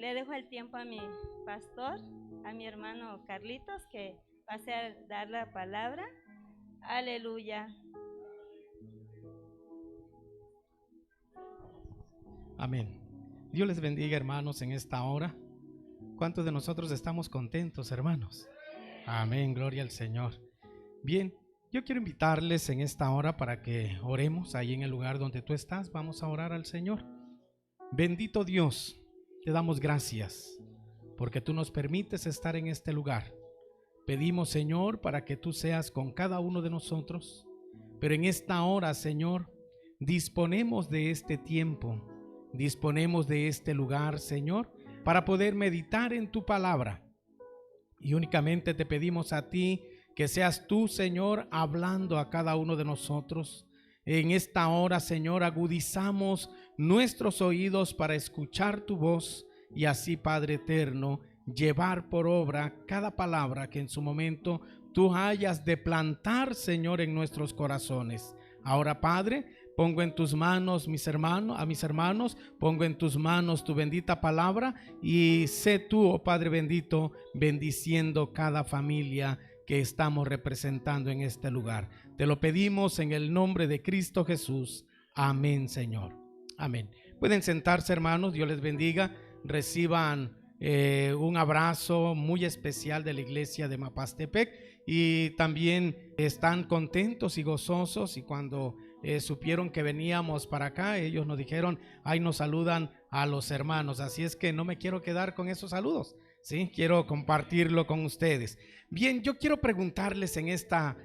Le dejo el tiempo a mi pastor, a mi hermano Carlitos, que pase a dar la palabra. Aleluya. Amén. Dios les bendiga, hermanos, en esta hora. ¿Cuántos de nosotros estamos contentos, hermanos? Amén, gloria al Señor. Bien, yo quiero invitarles en esta hora para que oremos ahí en el lugar donde tú estás. Vamos a orar al Señor. Bendito Dios, te damos gracias porque tú nos permites estar en este lugar. Pedimos, Señor, para que tú seas con cada uno de nosotros. Pero en esta hora, Señor, disponemos de este tiempo, disponemos de este lugar, Señor, para poder meditar en tu palabra. Y únicamente te pedimos a ti que seas tú, Señor, hablando a cada uno de nosotros. En esta hora, Señor, agudizamos nuestros oídos para escuchar tu voz y así, Padre eterno, llevar por obra cada palabra que en su momento tú hayas de plantar, Señor, en nuestros corazones. Ahora, Padre, pongo en tus manos mis hermanos, pongo en tus manos tu bendita palabra y sé tú, oh Padre bendito, bendiciendo cada familia que estamos representando en este lugar. Te lo pedimos en el nombre de Cristo Jesús. Amén, Señor. Amén. Pueden sentarse, hermanos. Dios les bendiga. Reciban un abrazo muy especial de la iglesia de Mapastepec y también están contentos y gozosos, y cuando supieron que veníamos para acá, ellos nos dijeron, ahí nos saludan a los hermanos, así es que no me quiero quedar con esos saludos, ¿sí? Quiero compartirlo con ustedes. Bien, yo quiero preguntarles en esta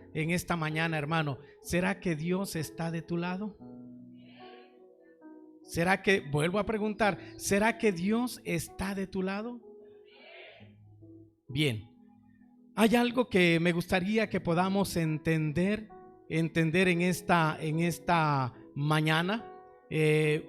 mañana, hermano, ¿será que Dios está de tu lado? ¿Será que, vuelvo a preguntar, ¿será que Dios está de tu lado? Bien, hay algo que me gustaría que podamos entender en esta mañana.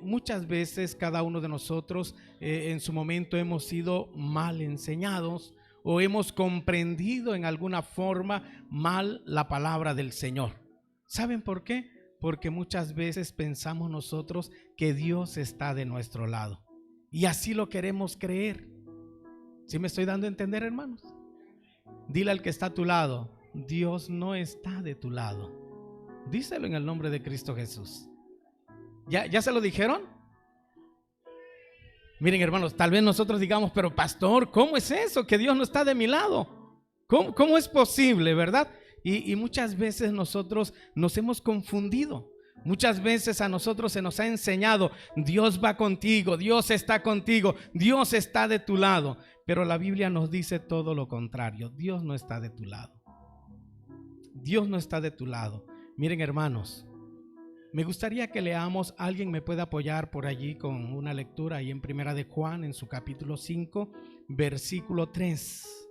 Muchas veces cada uno de nosotros en su momento hemos sido mal enseñados o hemos comprendido en alguna forma mal la palabra del Señor. ¿Saben por qué? Porque muchas veces pensamos nosotros que Dios está de nuestro lado y así lo queremos creer. ¿Sí me estoy dando a entender, hermanos? Dile al que está a tu lado, Dios no está de tu lado. Díselo en el nombre de Cristo Jesús. ¿Ya se lo dijeron? Miren, hermanos, tal vez nosotros digamos, pero pastor, ¿cómo es eso? Que Dios no está de mi lado. ¿Cómo es posible, verdad? Y muchas veces nosotros nos hemos confundido. Muchas veces a nosotros se nos ha enseñado, Dios va contigo, Dios está contigo, Dios está de tu lado. Pero la Biblia nos dice todo lo contrario. Dios no está de tu lado. Dios no está de tu lado. Miren, hermanos, me gustaría que leamos, alguien me puede apoyar por allí con una lectura ahí en Primera de Juan, en su capítulo 5, versículo 3.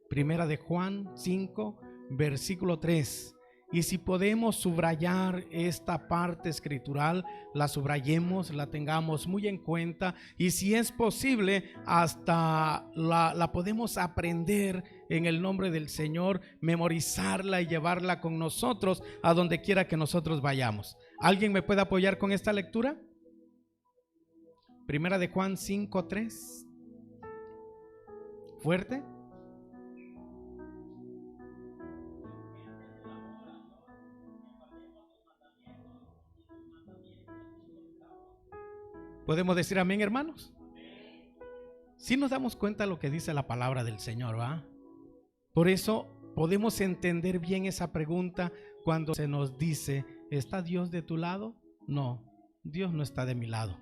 Primera de Juan 5, versículo 3. Y si podemos subrayar esta parte escritural, la subrayemos, la tengamos muy en cuenta, y si es posible hasta la podemos aprender en el nombre del Señor, memorizarla y llevarla con nosotros a donde quiera que nosotros vayamos. ¿Alguien me puede apoyar con esta lectura? Primera de Juan 5:3. ¿Fuerte? ¿Podemos decir amén, hermanos? Si nos damos cuenta de lo que dice la palabra del Señor, ¿va? Por eso podemos entender bien esa pregunta cuando se nos dice, ¿está Dios de tu lado? No, Dios no está de mi lado.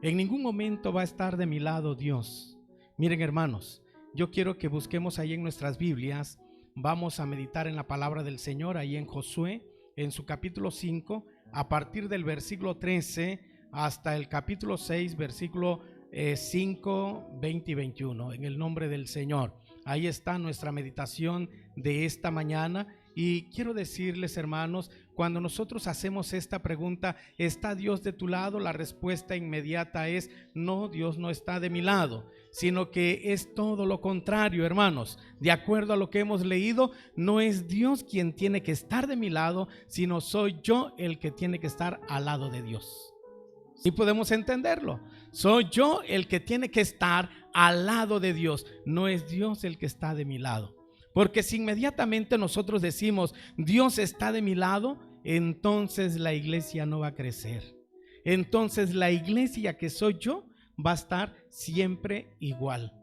En ningún momento va a estar de mi lado Dios. Miren, hermanos, yo quiero que busquemos ahí en nuestras Biblias. Vamos a meditar en la palabra del Señor ahí en Josué, en su capítulo 5, a partir del versículo 13 hasta el capítulo 6, versículo 5, 20 y 21, en el nombre del Señor. Ahí está nuestra meditación de esta mañana. Y quiero decirles, hermanos, cuando nosotros hacemos esta pregunta, ¿está Dios de tu lado? La respuesta inmediata es, no, Dios no está de mi lado, sino que es todo lo contrario, hermanos. De acuerdo a lo que hemos leído, no es Dios quien tiene que estar de mi lado, sino soy yo el que tiene que estar al lado de Dios. ¿Sí podemos entenderlo? Soy yo el que tiene que estar al lado de Dios, no es Dios el que está de mi lado. Porque si inmediatamente nosotros decimos Dios está de mi lado, entonces la iglesia no va a crecer. Entonces la iglesia que soy yo va a estar siempre igual,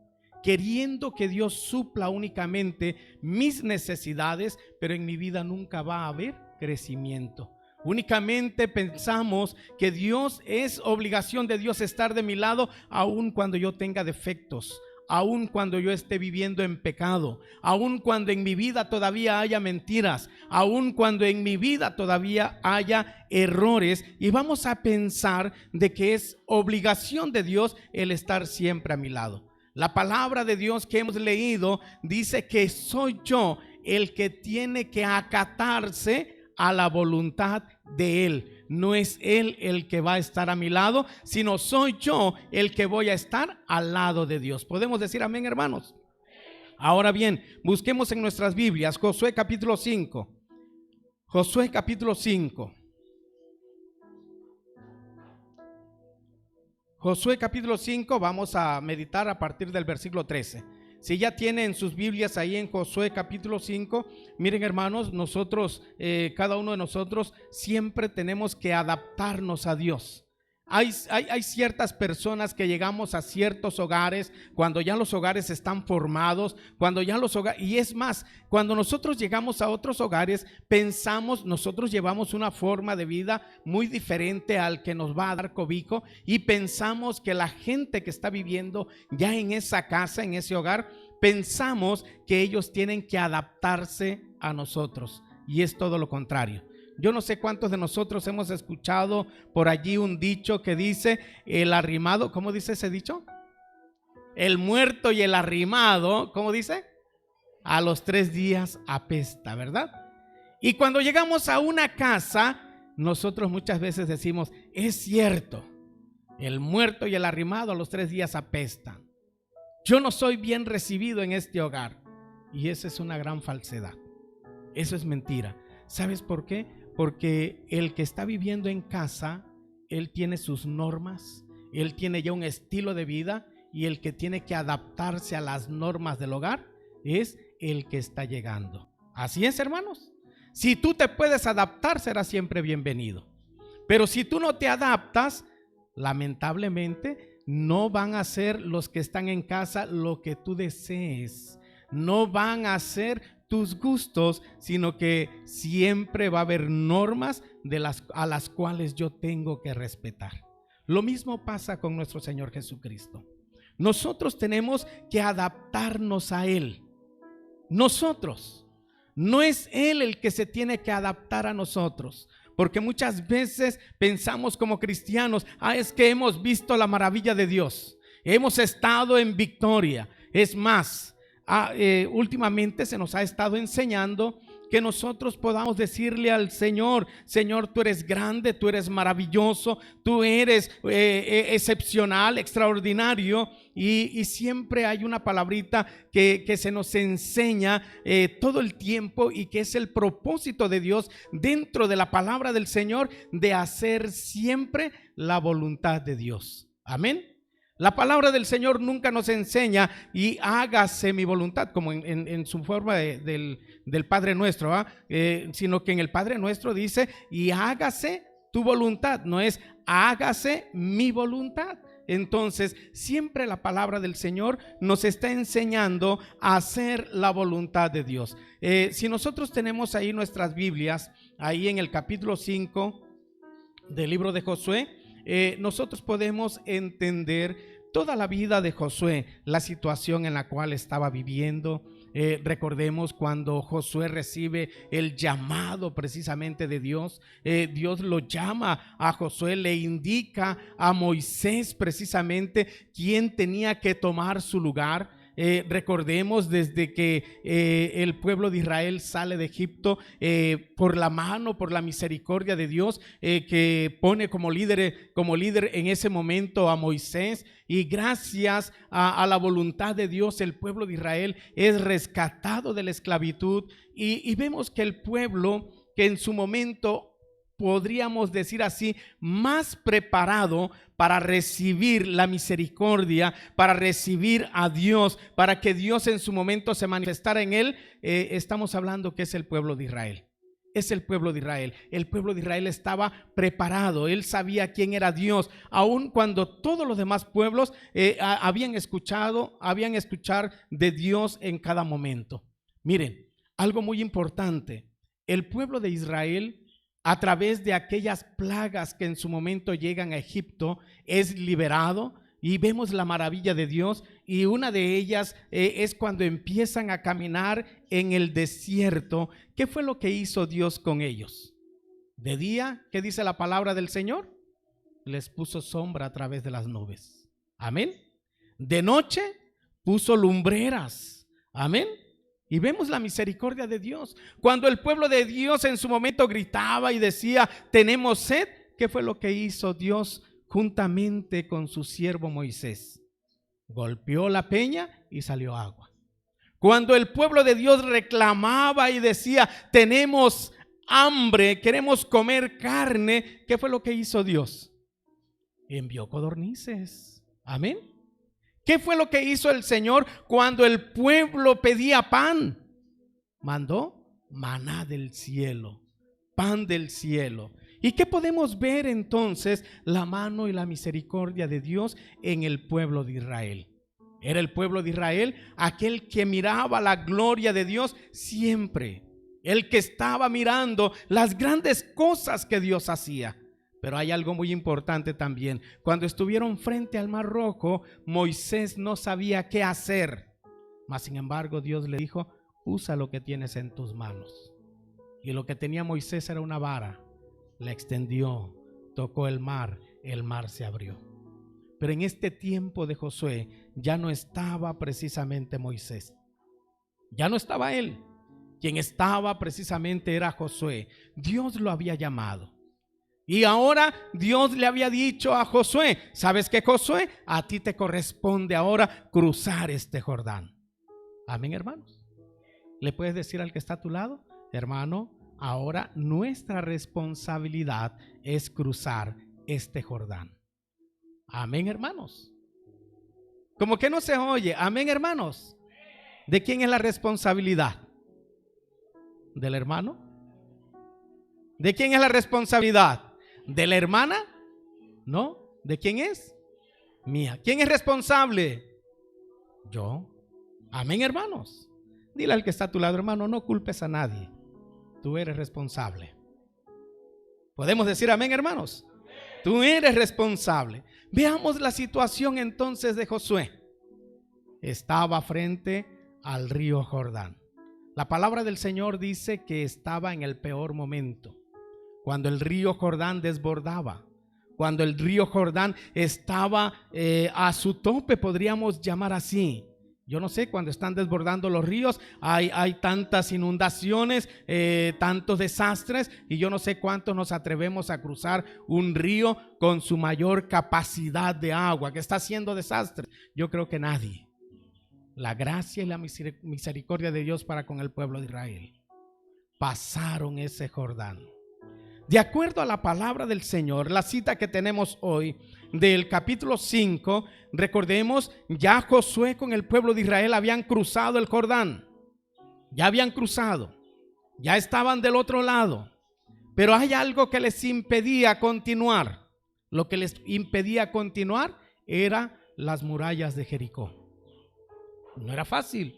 queriendo que Dios supla únicamente mis necesidades, pero en mi vida nunca va a haber crecimiento. Únicamente pensamos que Dios es obligación de Dios estar de mi lado, aun cuando yo tenga defectos, aun cuando yo esté viviendo en pecado, aun cuando en mi vida todavía haya mentiras, aun cuando en mi vida todavía haya errores, y vamos a pensar de que es obligación de Dios el estar siempre a mi lado. La palabra de Dios que hemos leído dice que soy yo el que tiene que acatarse a la voluntad de Él. No es Él el que va a estar a mi lado, sino soy yo el que voy a estar al lado de Dios. ¿Podemos decir amén, hermanos? Ahora bien, busquemos en nuestras Biblias Josué capítulo 5. Josué capítulo 5. Josué capítulo 5, vamos a meditar a partir del versículo 13. Si ya tienen sus Biblias ahí en Josué capítulo 5, miren hermanos, nosotros, cada uno de nosotros siempre tenemos que adaptarnos a Dios. Hay ciertas personas que llegamos a ciertos hogares cuando ya los hogares están formados, cuando ya los hogares, y es más, cuando nosotros llegamos a otros hogares, pensamos, nosotros llevamos una forma de vida muy diferente al que nos va a dar cobijo, y pensamos que la gente que está viviendo ya en esa casa, en ese hogar, pensamos que ellos tienen que adaptarse a nosotros, y es todo lo contrario. Yo no sé cuántos de nosotros hemos escuchado por allí un dicho que dice el arrimado, ¿cómo dice ese dicho? El muerto y el arrimado, ¿cómo dice? A los 3 días apesta, ¿verdad? Y cuando llegamos a una casa, nosotros muchas veces decimos, es cierto, el muerto y el arrimado a los 3 días apestan. Yo no soy bien recibido en este hogar. Y esa es una gran falsedad. Eso es mentira. ¿Sabes por qué? Porque el que está viviendo en casa, él tiene sus normas, él tiene ya un estilo de vida, y el que tiene que adaptarse a las normas del hogar es el que está llegando. Así es, hermanos. Si tú te puedes adaptar, serás siempre bienvenido. Pero si tú no te adaptas, lamentablemente no van a ser los que están en casa lo que tú desees. No van a ser tus gustos, sino que siempre va a haber normas a las cuales yo tengo que respetar. Lo mismo pasa con nuestro Señor Jesucristo. Nosotros tenemos que adaptarnos a Él. Nosotros. No es Él el que se tiene que adaptar a nosotros. Porque muchas veces pensamos como cristianos, es que hemos visto la maravilla de Dios. Hemos estado en victoria. Es más, últimamente se nos ha estado enseñando que nosotros podamos decirle al Señor: Señor, tú eres grande, tú eres maravilloso, tú eres excepcional, extraordinario, y siempre hay una palabrita que se nos enseña todo el tiempo, y que es el propósito de Dios dentro de la palabra del Señor, de hacer siempre la voluntad de Dios. Amén. La palabra del Señor nunca nos enseña y hágase mi voluntad, como en su forma del Padre Nuestro, sino que en el Padre Nuestro dice: y hágase tu voluntad, no es hágase mi voluntad. Entonces siempre la palabra del Señor nos está enseñando a hacer la voluntad de Dios. Si nosotros tenemos ahí nuestras Biblias, ahí en el capítulo 5 del libro de Josué, nosotros podemos entender toda la vida de Josué, la situación en la cual estaba viviendo. Recordemos cuando Josué recibe el llamado precisamente de Dios. Dios lo llama a Josué, le indica a Moisés precisamente quién tenía que tomar su lugar. Recordemos desde que el pueblo de Israel sale de Egipto, por la mano, por la misericordia de Dios, que pone como líder en ese momento a Moisés, y gracias a la voluntad de Dios el pueblo de Israel es rescatado de la esclavitud, y vemos que el pueblo que en su momento podríamos decir así, más preparado para recibir la misericordia, para recibir a Dios, para que Dios en su momento se manifestara en él. Estamos hablando que es el pueblo de Israel. Es el pueblo de Israel. El pueblo de Israel estaba preparado. Él sabía quién era Dios, aun cuando todos los demás pueblos habían escuchado de Dios en cada momento. Miren, algo muy importante. El pueblo de Israel, a través de aquellas plagas que en su momento llegan a Egipto, es liberado. Y vemos la maravilla de Dios, y una de ellas es cuando empiezan a caminar en el desierto. ¿Qué fue lo que hizo Dios con ellos? De día, ¿qué dice la palabra del Señor? Les puso sombra a través de las nubes. Amén. De noche puso lumbreras. Amén. Y vemos la misericordia de Dios. Cuando el pueblo de Dios en su momento gritaba y decía, tenemos sed, ¿qué fue lo que hizo Dios juntamente con su siervo Moisés? Golpeó la peña y salió agua. Cuando el pueblo de Dios reclamaba y decía, tenemos hambre, queremos comer carne, ¿qué fue lo que hizo Dios? Envió codornices. Amén. ¿Qué fue lo que hizo el Señor cuando el pueblo pedía pan? Mandó maná del cielo, pan del cielo. ¿Y qué podemos ver entonces? La mano y la misericordia de Dios en el pueblo de Israel. Era el pueblo de Israel aquel que miraba la gloria de Dios siempre, el que estaba mirando las grandes cosas que Dios hacía. Pero hay algo muy importante también. Cuando estuvieron frente al Mar Rojo, Moisés no sabía qué hacer. Mas sin embargo Dios le dijo, usa lo que tienes en tus manos. Y lo que tenía Moisés era una vara. La extendió, tocó el mar se abrió. Pero en este tiempo de Josué ya no estaba precisamente Moisés, ya no estaba él. Quien estaba precisamente era Josué. Dios lo había llamado. Y ahora Dios le había dicho a Josué, ¿sabes qué, Josué? A ti te corresponde ahora cruzar este Jordán. Amén, hermanos. ¿Le puedes decir al que está a tu lado? Hermano, ahora nuestra responsabilidad es cruzar este Jordán. Amén, hermanos. Como que no se oye. Amén, hermanos. ¿De quién es la responsabilidad? ¿Del hermano? ¿De quién es la responsabilidad? ¿De la hermana? No. ¿De quién es? Mía. ¿Quién es responsable? Yo. Amén, hermanos. Dile al que está a tu lado, hermano, no culpes a nadie. Tú eres responsable. ¿Podemos decir amén, hermanos? Tú eres responsable. Veamos la situación entonces de Josué. Estaba frente al río Jordán. La palabra del Señor dice que estaba en el peor momento. Cuando el río Jordán desbordaba. Cuando el río Jordán estaba a su tope, podríamos llamar así. Yo no sé, cuando están desbordando los ríos hay tantas inundaciones, tantos desastres, y yo no sé cuántos nos atrevemos a cruzar un río con su mayor capacidad de agua que está haciendo desastres. Yo creo que nadie. La gracia y la misericordia de Dios para con el pueblo de Israel. Pasaron ese Jordán. De acuerdo a la palabra del Señor, la cita que tenemos hoy del capítulo 5, recordemos, ya Josué con el pueblo de Israel habían cruzado el Jordán. Ya habían cruzado, ya estaban del otro lado. Pero hay algo que les impedía continuar. Lo que les impedía continuar era las murallas de Jericó. No era fácil,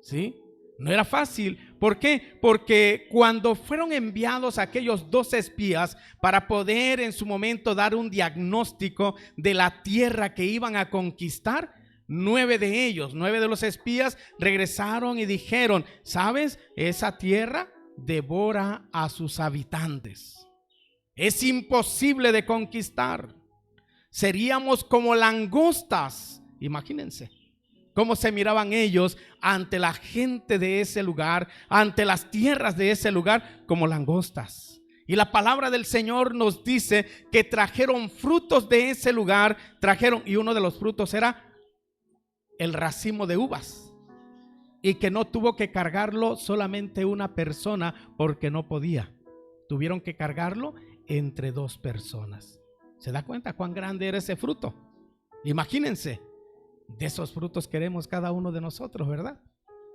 ¿sí? No era fácil. ¿Por qué? Porque cuando fueron enviados aquellos 2 espías para poder en su momento dar un diagnóstico de la tierra que iban a conquistar, 9 de los espías regresaron y dijeron, ¿sabes? Esa tierra devora a sus habitantes. Es imposible de conquistar. Seríamos como langostas. Imagínense cómo se miraban ellos ante la gente de ese lugar, ante las tierras de ese lugar, como langostas. Y la palabra del Señor nos dice que trajeron frutos de ese lugar, y uno de los frutos era el racimo de uvas, y que no tuvo que cargarlo solamente una persona porque no podía. Tuvieron que cargarlo entre dos personas. ¿Se da cuenta cuán grande era ese fruto? Imagínense, de esos frutos queremos cada uno de nosotros, ¿verdad?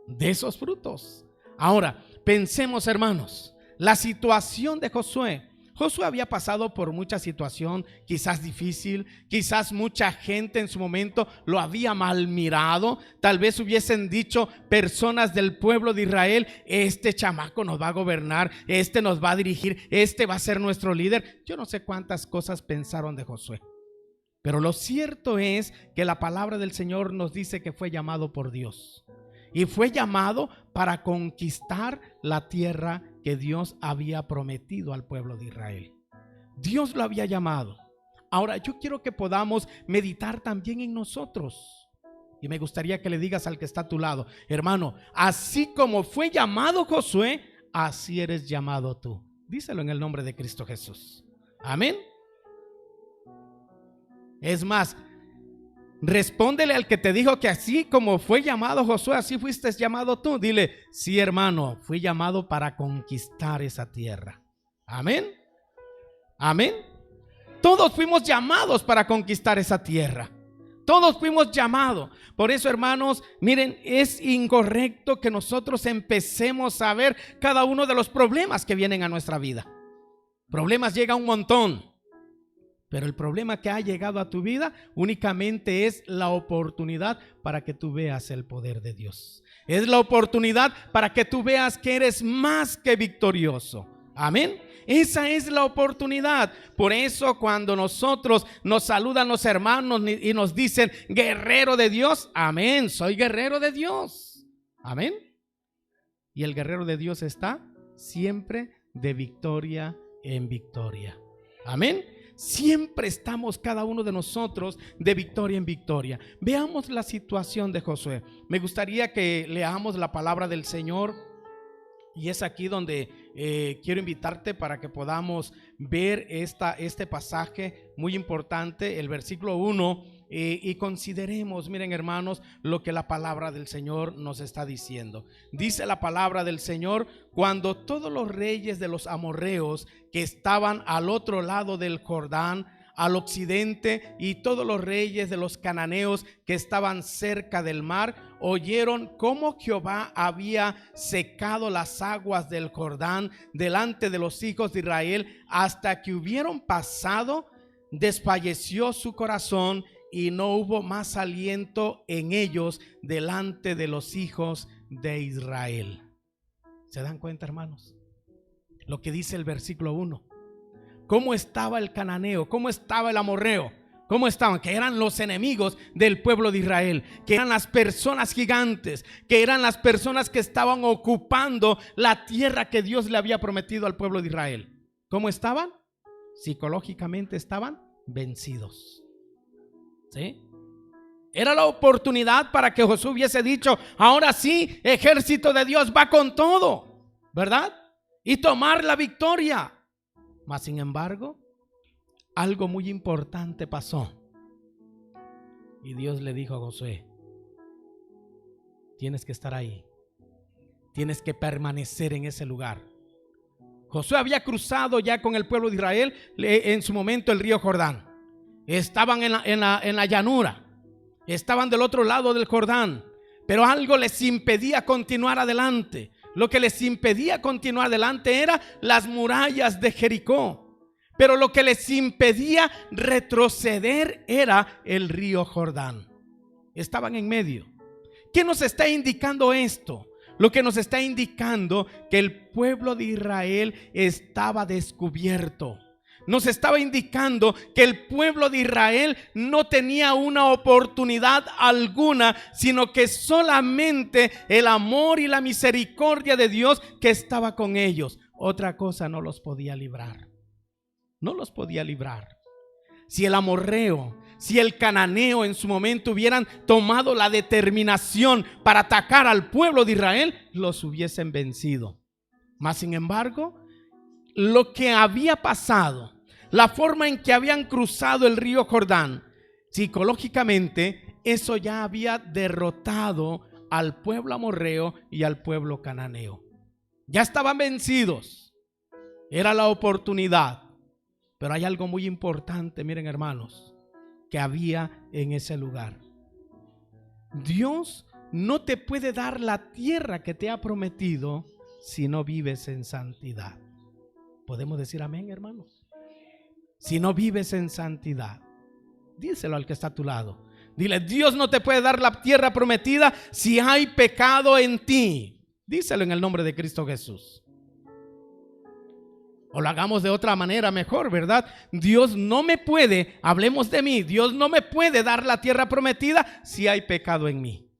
De esos frutos. Ahora, pensemos, hermanos, la situación de Josué. Josué había pasado por mucha situación, quizás difícil, quizás mucha gente en su momento lo había mal mirado. Tal vez hubiesen dicho personas del pueblo de Israel: este chamaco nos va a gobernar, este nos va a dirigir, este va a ser nuestro líder. Yo no sé cuántas cosas pensaron de Josué, pero lo cierto es que la palabra del Señor nos dice que fue llamado por Dios. Y fue llamado para conquistar la tierra que Dios había prometido al pueblo de Israel. Dios lo había llamado. Ahora yo quiero que podamos meditar también en nosotros. Y me gustaría que le digas al que está a tu lado: hermano, así como fue llamado Josué, así eres llamado tú. Díselo en el nombre de Cristo Jesús. Amén. Es más, respóndele al que te dijo que así como fue llamado Josué, así fuiste llamado tú. Dile: sí, hermano, fui llamado para conquistar esa tierra. Amén. Amén. Todos fuimos llamados para conquistar esa tierra. Todos fuimos llamados. Por eso, hermanos, miren, es incorrecto que nosotros empecemos a ver cada uno de los problemas que vienen a nuestra vida. Problemas llega un montón. Pero el problema que ha llegado a tu vida únicamente es la oportunidad para que tú veas el poder de Dios. Es la oportunidad para que tú veas que eres más que victorioso. Amén. Esa es la oportunidad. Por eso cuando nosotros nos saludan los hermanos y nos dicen: guerrero de Dios, amén, soy guerrero de Dios. Amén. Y el guerrero de Dios está siempre de victoria en victoria. Amén. Siempre estamos cada uno de nosotros de victoria en victoria. Veamos la situación de Josué. Me gustaría que leamos la palabra del Señor, y es aquí donde quiero invitarte para que podamos ver este pasaje muy importante, el versículo 1, y consideremos, miren hermanos, lo que la palabra del Señor nos está diciendo. Dice la palabra del Señor: cuando todos los reyes de los amorreos que estaban al otro lado del Jordán, al occidente, y todos los reyes de los cananeos que estaban cerca del mar, oyeron cómo Jehová había secado las aguas del Jordán delante de los hijos de Israel, hasta que hubieron pasado, desfalleció su corazón y no hubo más aliento en ellos delante de los hijos de Israel. ¿Se dan cuenta, hermanos? Lo que dice el versículo 1. ¿Cómo estaba el cananeo? ¿Cómo estaba el amorreo? ¿Cómo estaban? Que eran los enemigos del pueblo de Israel, que eran las personas gigantes, que eran las personas que estaban ocupando la tierra que Dios le había prometido al pueblo de Israel. ¿Cómo estaban? Psicológicamente estaban vencidos. ¿Sí? Era la oportunidad para que Josué hubiese dicho: ahora sí, ejército de Dios, va con todo, ¿verdad? Y tomar la victoria. Mas sin embargo, algo muy importante pasó. Y Dios le dijo a Josué: tienes que estar ahí, tienes que permanecer en ese lugar. Josué había cruzado ya con el pueblo de Israel en su momento el río Jordán. Estaban en la llanura, estaban del otro lado del Jordán, pero algo les impedía continuar adelante. Lo que les impedía continuar adelante eran las murallas de Jericó, pero lo que les impedía retroceder era el río Jordán. Estaban en medio. ¿Qué nos está indicando esto? Lo que nos está indicando que el pueblo de Israel estaba descubierto. Nos estaba indicando que el pueblo de Israel no tenía una oportunidad alguna, sino que solamente el amor y la misericordia de Dios que estaba con ellos. Otra cosa no los podía librar. No los podía librar. Si el amorreo, si el cananeo en su momento hubieran tomado la determinación para atacar al pueblo de Israel, los hubiesen vencido. Mas sin embargo, lo que había pasado, la forma en que habían cruzado el río Jordán, psicológicamente eso ya había derrotado al pueblo amorreo y al pueblo cananeo. Ya estaban vencidos. Era la oportunidad. Pero hay algo muy importante, miren hermanos, que había en ese lugar. Dios no te puede dar la tierra que te ha prometido si no vives en santidad. ¿Podemos decir amén, hermanos? Si no vives en santidad. Díselo al que está a tu lado. Dile, Dios no te puede dar la tierra prometida si hay pecado en ti. Díselo en el nombre de Cristo Jesús. O lo hagamos de otra manera mejor, ¿verdad? Dios no me puede, hablemos de mí, Dios no me puede dar la tierra prometida si hay pecado en mí.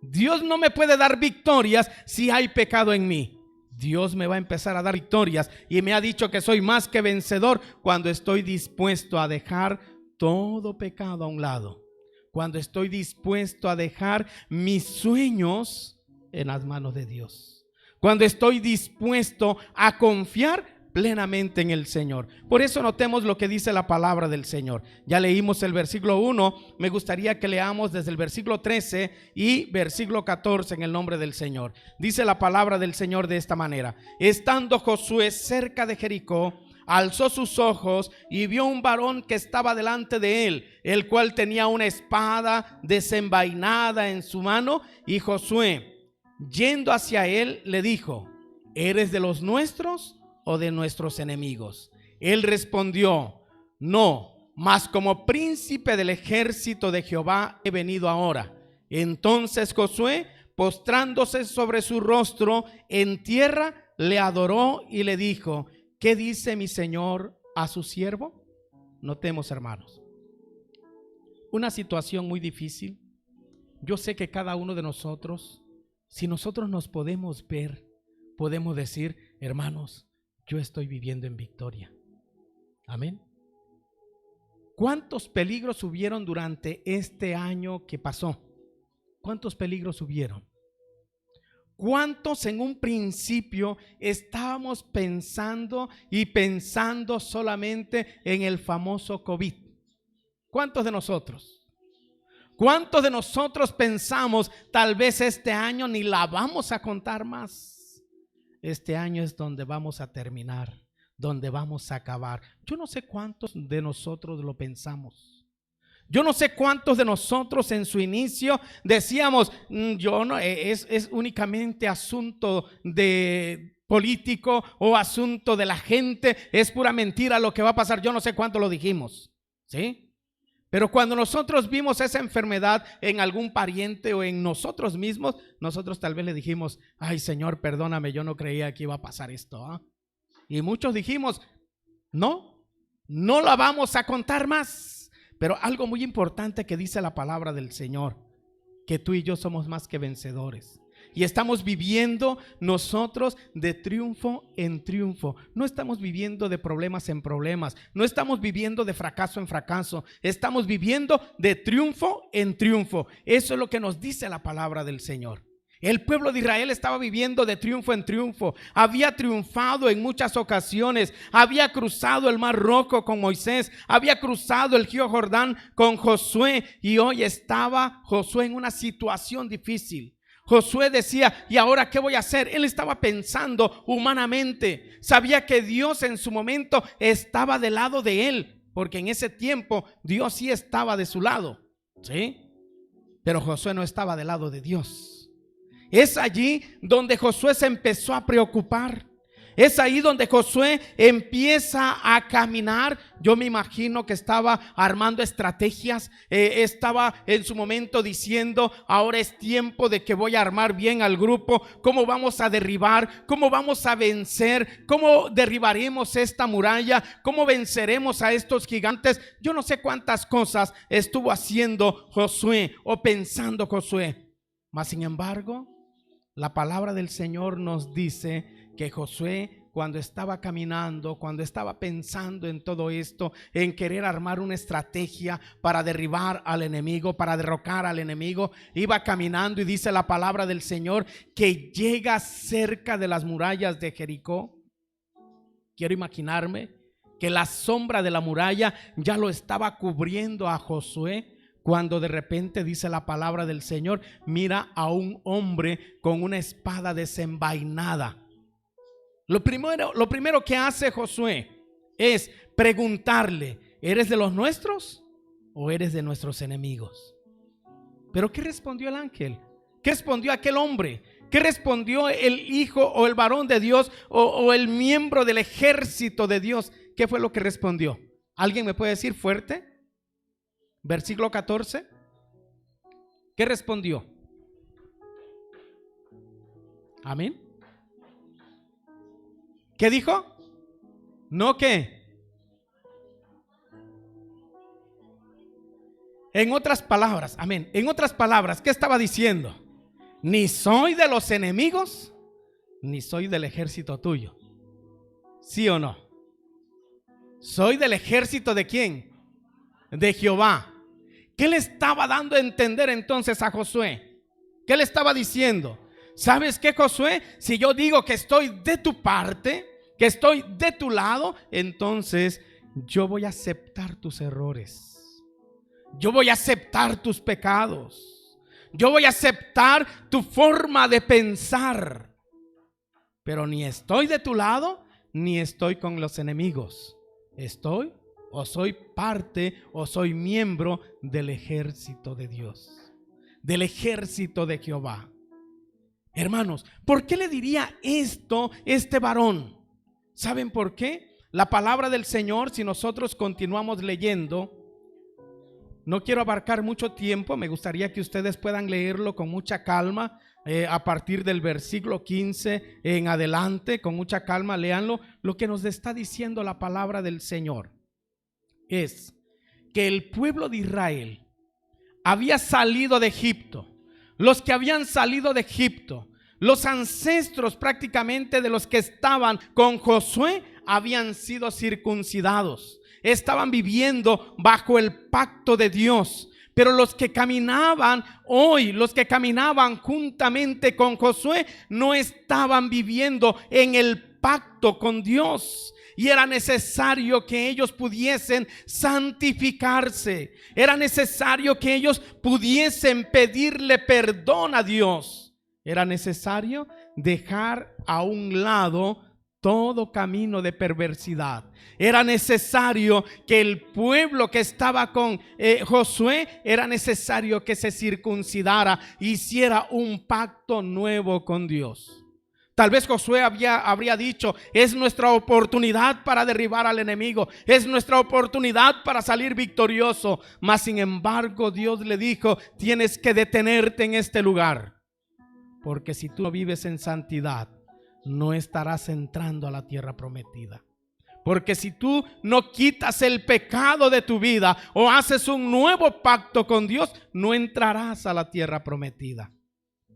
Dios no me puede dar victorias si hay pecado en mí. Dios me va a empezar a dar victorias y me ha dicho que soy más que vencedor cuando estoy dispuesto a dejar todo pecado a un lado. Cuando estoy dispuesto a dejar mis sueños en las manos de Dios. Cuando estoy dispuesto a confiar plenamente en el Señor. Por eso notemos lo que dice la palabra del Señor. Ya leímos el versículo 1, me gustaría que leamos desde el versículo 13 y versículo 14 en el nombre del Señor. Dice la palabra del Señor de esta manera: estando Josué cerca de Jericó, alzó sus ojos y vio un varón que estaba delante de él, el cual tenía una espada desenvainada en su mano, y Josué, yendo hacia él, le dijo: ¿eres de los nuestros o de nuestros enemigos? Él respondió: no, mas como príncipe del ejército de Jehová he venido ahora. Entonces Josué, postrándose sobre su rostro en tierra, le adoró y le dijo: ¿qué dice mi señor a su siervo? Notemos, hermanos, una situación muy difícil. Yo sé que cada uno de nosotros, si nosotros nos podemos ver, podemos decir: hermanos, yo estoy viviendo en victoria. Amén. ¿Cuántos peligros hubieron durante este año que pasó? ¿Cuántos peligros hubieron? ¿Cuántos en un principio estábamos pensando y pensando solamente en el famoso COVID? ¿Cuántos de nosotros? ¿Cuántos de nosotros pensamos tal vez este año ni la vamos a contar más? Este año es donde vamos a terminar, donde vamos a acabar. Yo no sé cuántos de nosotros lo pensamos. Yo no sé cuántos de nosotros en su inicio decíamos: yo no, es únicamente asunto de político o asunto de la gente, es pura mentira lo que va a pasar. Yo no sé cuánto lo dijimos, ¿sí? Pero cuando nosotros vimos esa enfermedad en algún pariente o en nosotros mismos, nosotros tal vez le dijimos: ay, Señor, perdóname, yo no creía que iba a pasar esto, ¿eh? Y muchos dijimos: no la vamos a contar más. Pero algo muy importante que dice la palabra del Señor, que tú y yo somos más que vencedores. Y estamos viviendo nosotros de triunfo en triunfo. No estamos viviendo de problemas en problemas. No estamos viviendo de fracaso en fracaso. Estamos viviendo de triunfo en triunfo. Eso es lo que nos dice la palabra del Señor. El pueblo de Israel estaba viviendo de triunfo en triunfo. Había triunfado en muchas ocasiones. Había cruzado el Mar Rojo con Moisés. Había cruzado el río Jordán con Josué. Y hoy estaba Josué en una situación difícil. Josué decía: ¿y ahora qué voy a hacer? Él estaba pensando humanamente. Sabía que Dios en su momento estaba del lado de él, porque en ese tiempo Dios sí estaba de su lado, ¿sí? Pero Josué no estaba del lado de Dios. Es allí donde Josué se empezó a preocupar. Es ahí donde Josué empieza a caminar. Yo me imagino que estaba armando estrategias, estaba en su momento diciendo: ahora es tiempo de que voy a armar bien al grupo. ¿Cómo vamos a derribar? ¿Cómo vamos a vencer? ¿Cómo derribaremos esta muralla? ¿Cómo venceremos a estos gigantes? Yo no sé cuántas cosas estuvo haciendo Josué o pensando Josué. Mas sin embargo, la palabra del Señor nos dice que Josué, cuando estaba caminando, cuando estaba pensando en todo esto, en querer armar una estrategia para derribar al enemigo, para derrocar al enemigo, iba caminando, y dice la palabra del Señor que llega cerca de las murallas de Jericó. Quiero imaginarme que la sombra de la muralla ya lo estaba cubriendo a Josué, cuando de repente dice la palabra del Señor: mira a un hombre con una espada desenvainada. Lo primero que hace Josué es preguntarle: ¿eres de los nuestros o eres de nuestros enemigos? Pero ¿qué respondió el ángel? ¿Qué respondió aquel hombre? ¿Qué respondió el hijo o el varón de Dios o el miembro del ejército de Dios? ¿Qué fue lo que respondió? ¿Alguien me puede decir fuerte? Versículo 14. ¿Qué respondió? Amén. ¿Qué dijo? ¿No qué? En otras palabras, amén. En otras palabras, ¿qué estaba diciendo? Ni soy de los enemigos, ni soy del ejército tuyo. ¿Sí o no? ¿Soy del ejército de quién? De Jehová. ¿Qué le estaba dando a entender entonces a Josué? ¿Qué le estaba diciendo? ¿Sabes qué, Josué? Si yo digo que estoy de tu parte, que estoy de tu lado, entonces yo voy a aceptar tus errores. Yo voy a aceptar tus pecados. Yo voy a aceptar tu forma de pensar. Pero ni estoy de tu lado, ni estoy con los enemigos. Estoy o soy parte o soy miembro del ejército de Dios, del ejército de Jehová. Hermanos, ¿por qué le diría esto este varón? ¿Saben por qué? La palabra del Señor, si nosotros continuamos leyendo, no quiero abarcar mucho tiempo, me gustaría que ustedes puedan leerlo con mucha calma, a partir del versículo 15 en adelante, con mucha calma, léanlo. Lo que nos está diciendo la palabra del Señor es que el pueblo de Israel había salido de Egipto. Los que habían salido de Egipto, los ancestros prácticamente de los que estaban con Josué, habían sido circuncidados. Estaban viviendo bajo el pacto de Dios. Pero los que caminaban hoy, los que caminaban juntamente con Josué, no estaban viviendo en el pacto con Dios. Y era necesario que ellos pudiesen santificarse. Era necesario que ellos pudiesen pedirle perdón a Dios. Era necesario dejar a un lado todo camino de perversidad. Era necesario que el pueblo que estaba con Josué, era necesario que se circuncidara, hiciera un pacto nuevo con Dios. Tal vez Josué habría dicho: es nuestra oportunidad para derribar al enemigo, es nuestra oportunidad para salir victorioso. Mas sin embargo Dios le dijo: tienes que detenerte en este lugar, porque si tú no vives en santidad, no estarás entrando a la tierra prometida. Porque si tú no quitas el pecado de tu vida o haces un nuevo pacto con Dios, no entrarás a la tierra prometida.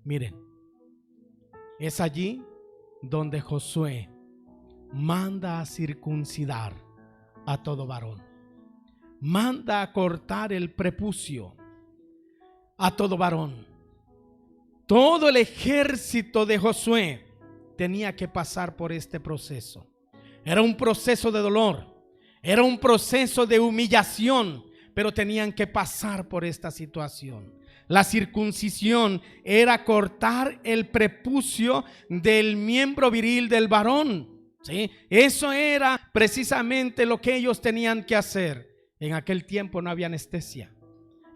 Miren, es allí donde Josué manda a circuncidar a todo varón. Manda a cortar el prepucio a todo varón. Todo el ejército de Josué tenía que pasar por este proceso. Era un proceso de dolor, era un proceso de humillación, pero tenían que pasar por esta situación. La circuncisión era cortar el prepucio del miembro viril del varón, ¿sí? Eso era precisamente lo que ellos tenían que hacer. En aquel tiempo no había anestesia,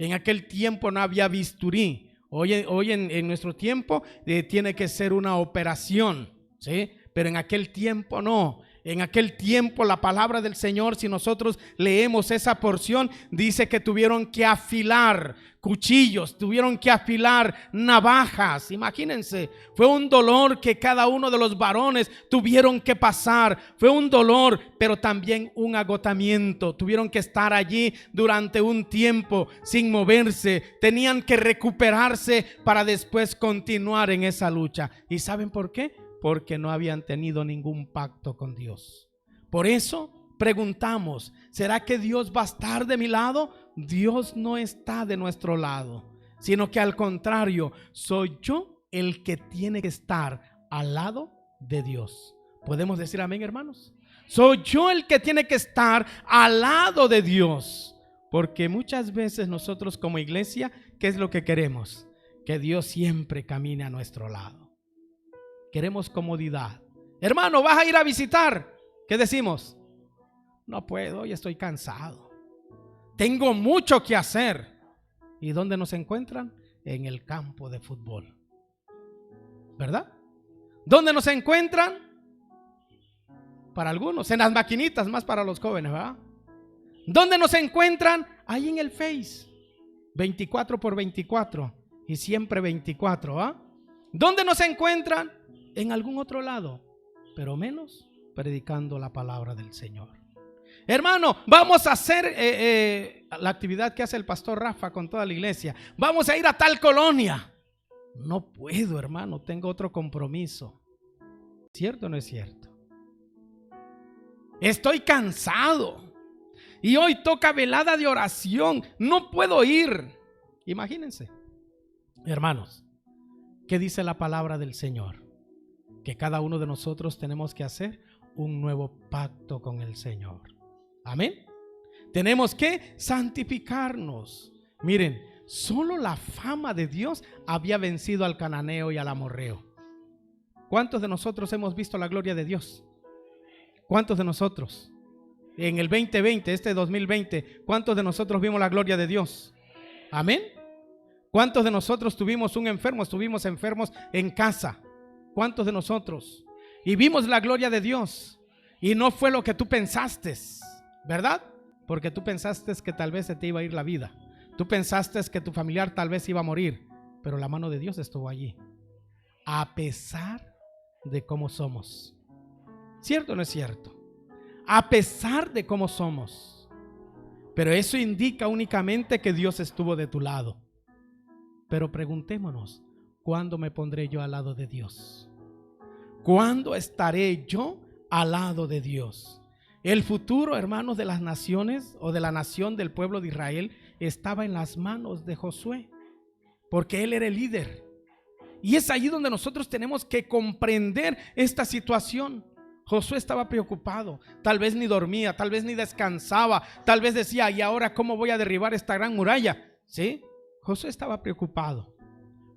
en aquel tiempo no había bisturí. Hoy en nuestro tiempo tiene que ser una operación, ¿sí? Pero en aquel tiempo no. En aquel tiempo la palabra del Señor, si nosotros leemos esa porción, dice que tuvieron que afilar cuchillos, tuvieron que afilar navajas. Imagínense, fue un dolor que cada uno de los varones tuvieron que pasar. Fue un dolor, pero también un agotamiento. Tuvieron que estar allí durante un tiempo sin moverse. Tenían que recuperarse para después continuar en esa lucha. ¿Y saben por qué? Porque no habían tenido ningún pacto con Dios. Por eso preguntamos: ¿será que Dios va a estar de mi lado? Dios no está de nuestro lado, sino que al contrario, soy yo el que tiene que estar al lado de Dios. ¿Podemos decir amén, hermanos? Soy yo el que tiene que estar al lado de Dios. Porque muchas veces nosotros como iglesia, ¿qué es lo que queremos? Que Dios siempre camine a nuestro lado. Queremos comodidad. Hermano, vas a ir a visitar. ¿Qué decimos? no puedo, hoy estoy cansado. Tengo mucho que hacer. ¿Y dónde nos encuentran? En el campo de fútbol. ¿Verdad? ¿Dónde nos encuentran? Para algunos, en las maquinitas, más para los jóvenes, ¿verdad? ¿Dónde nos encuentran? Ahí en el Face. 24x24 y siempre 24, ¿va? ¿Dónde nos encuentran? En algún otro lado, pero menos predicando la palabra del Señor. Hermano, vamos a hacer la actividad que hace el pastor Rafa con toda la iglesia. Vamos a ir a tal colonia. No puedo, hermano, tengo otro compromiso. ¿Cierto o no es cierto? Estoy cansado. Y hoy toca velada de oración. No puedo ir. Imagínense, hermanos, ¿qué dice la palabra del Señor? Que cada uno de nosotros tenemos que hacer un nuevo pacto con el Señor. Amén. Tenemos que santificarnos. Miren, solo la fama de Dios había vencido al cananeo y al amorreo. ¿Cuántos de nosotros hemos visto la gloria de Dios? ¿Cuántos de nosotros? En el 2020, este 2020, ¿cuántos de nosotros vimos la gloria de Dios? Amén. ¿Cuántos de nosotros tuvimos un enfermo? Estuvimos enfermos en casa. ¿Cuántos de nosotros? Y vimos la gloria de Dios. Y no fue lo que tú pensaste, ¿verdad? Porque tú pensaste que tal vez se te iba a ir la vida. Tú pensaste que tu familiar tal vez iba a morir. Pero la mano de Dios estuvo allí. A pesar de cómo somos. ¿Cierto o no es cierto? A pesar de cómo somos. Pero eso indica únicamente que Dios estuvo de tu lado. Pero preguntémonos, ¿cuándo me pondré yo al lado de Dios? ¿Cuándo estaré yo al lado de Dios? El futuro, hermanos, de las naciones o de la nación del pueblo de Israel estaba en las manos de Josué, porque él era el líder. Y es ahí donde nosotros tenemos que comprender esta situación. Josué estaba preocupado, tal vez ni dormía, tal vez ni descansaba, tal vez decía, ¿y ahora cómo voy a derribar esta gran muralla? ¿Sí? Josué estaba preocupado.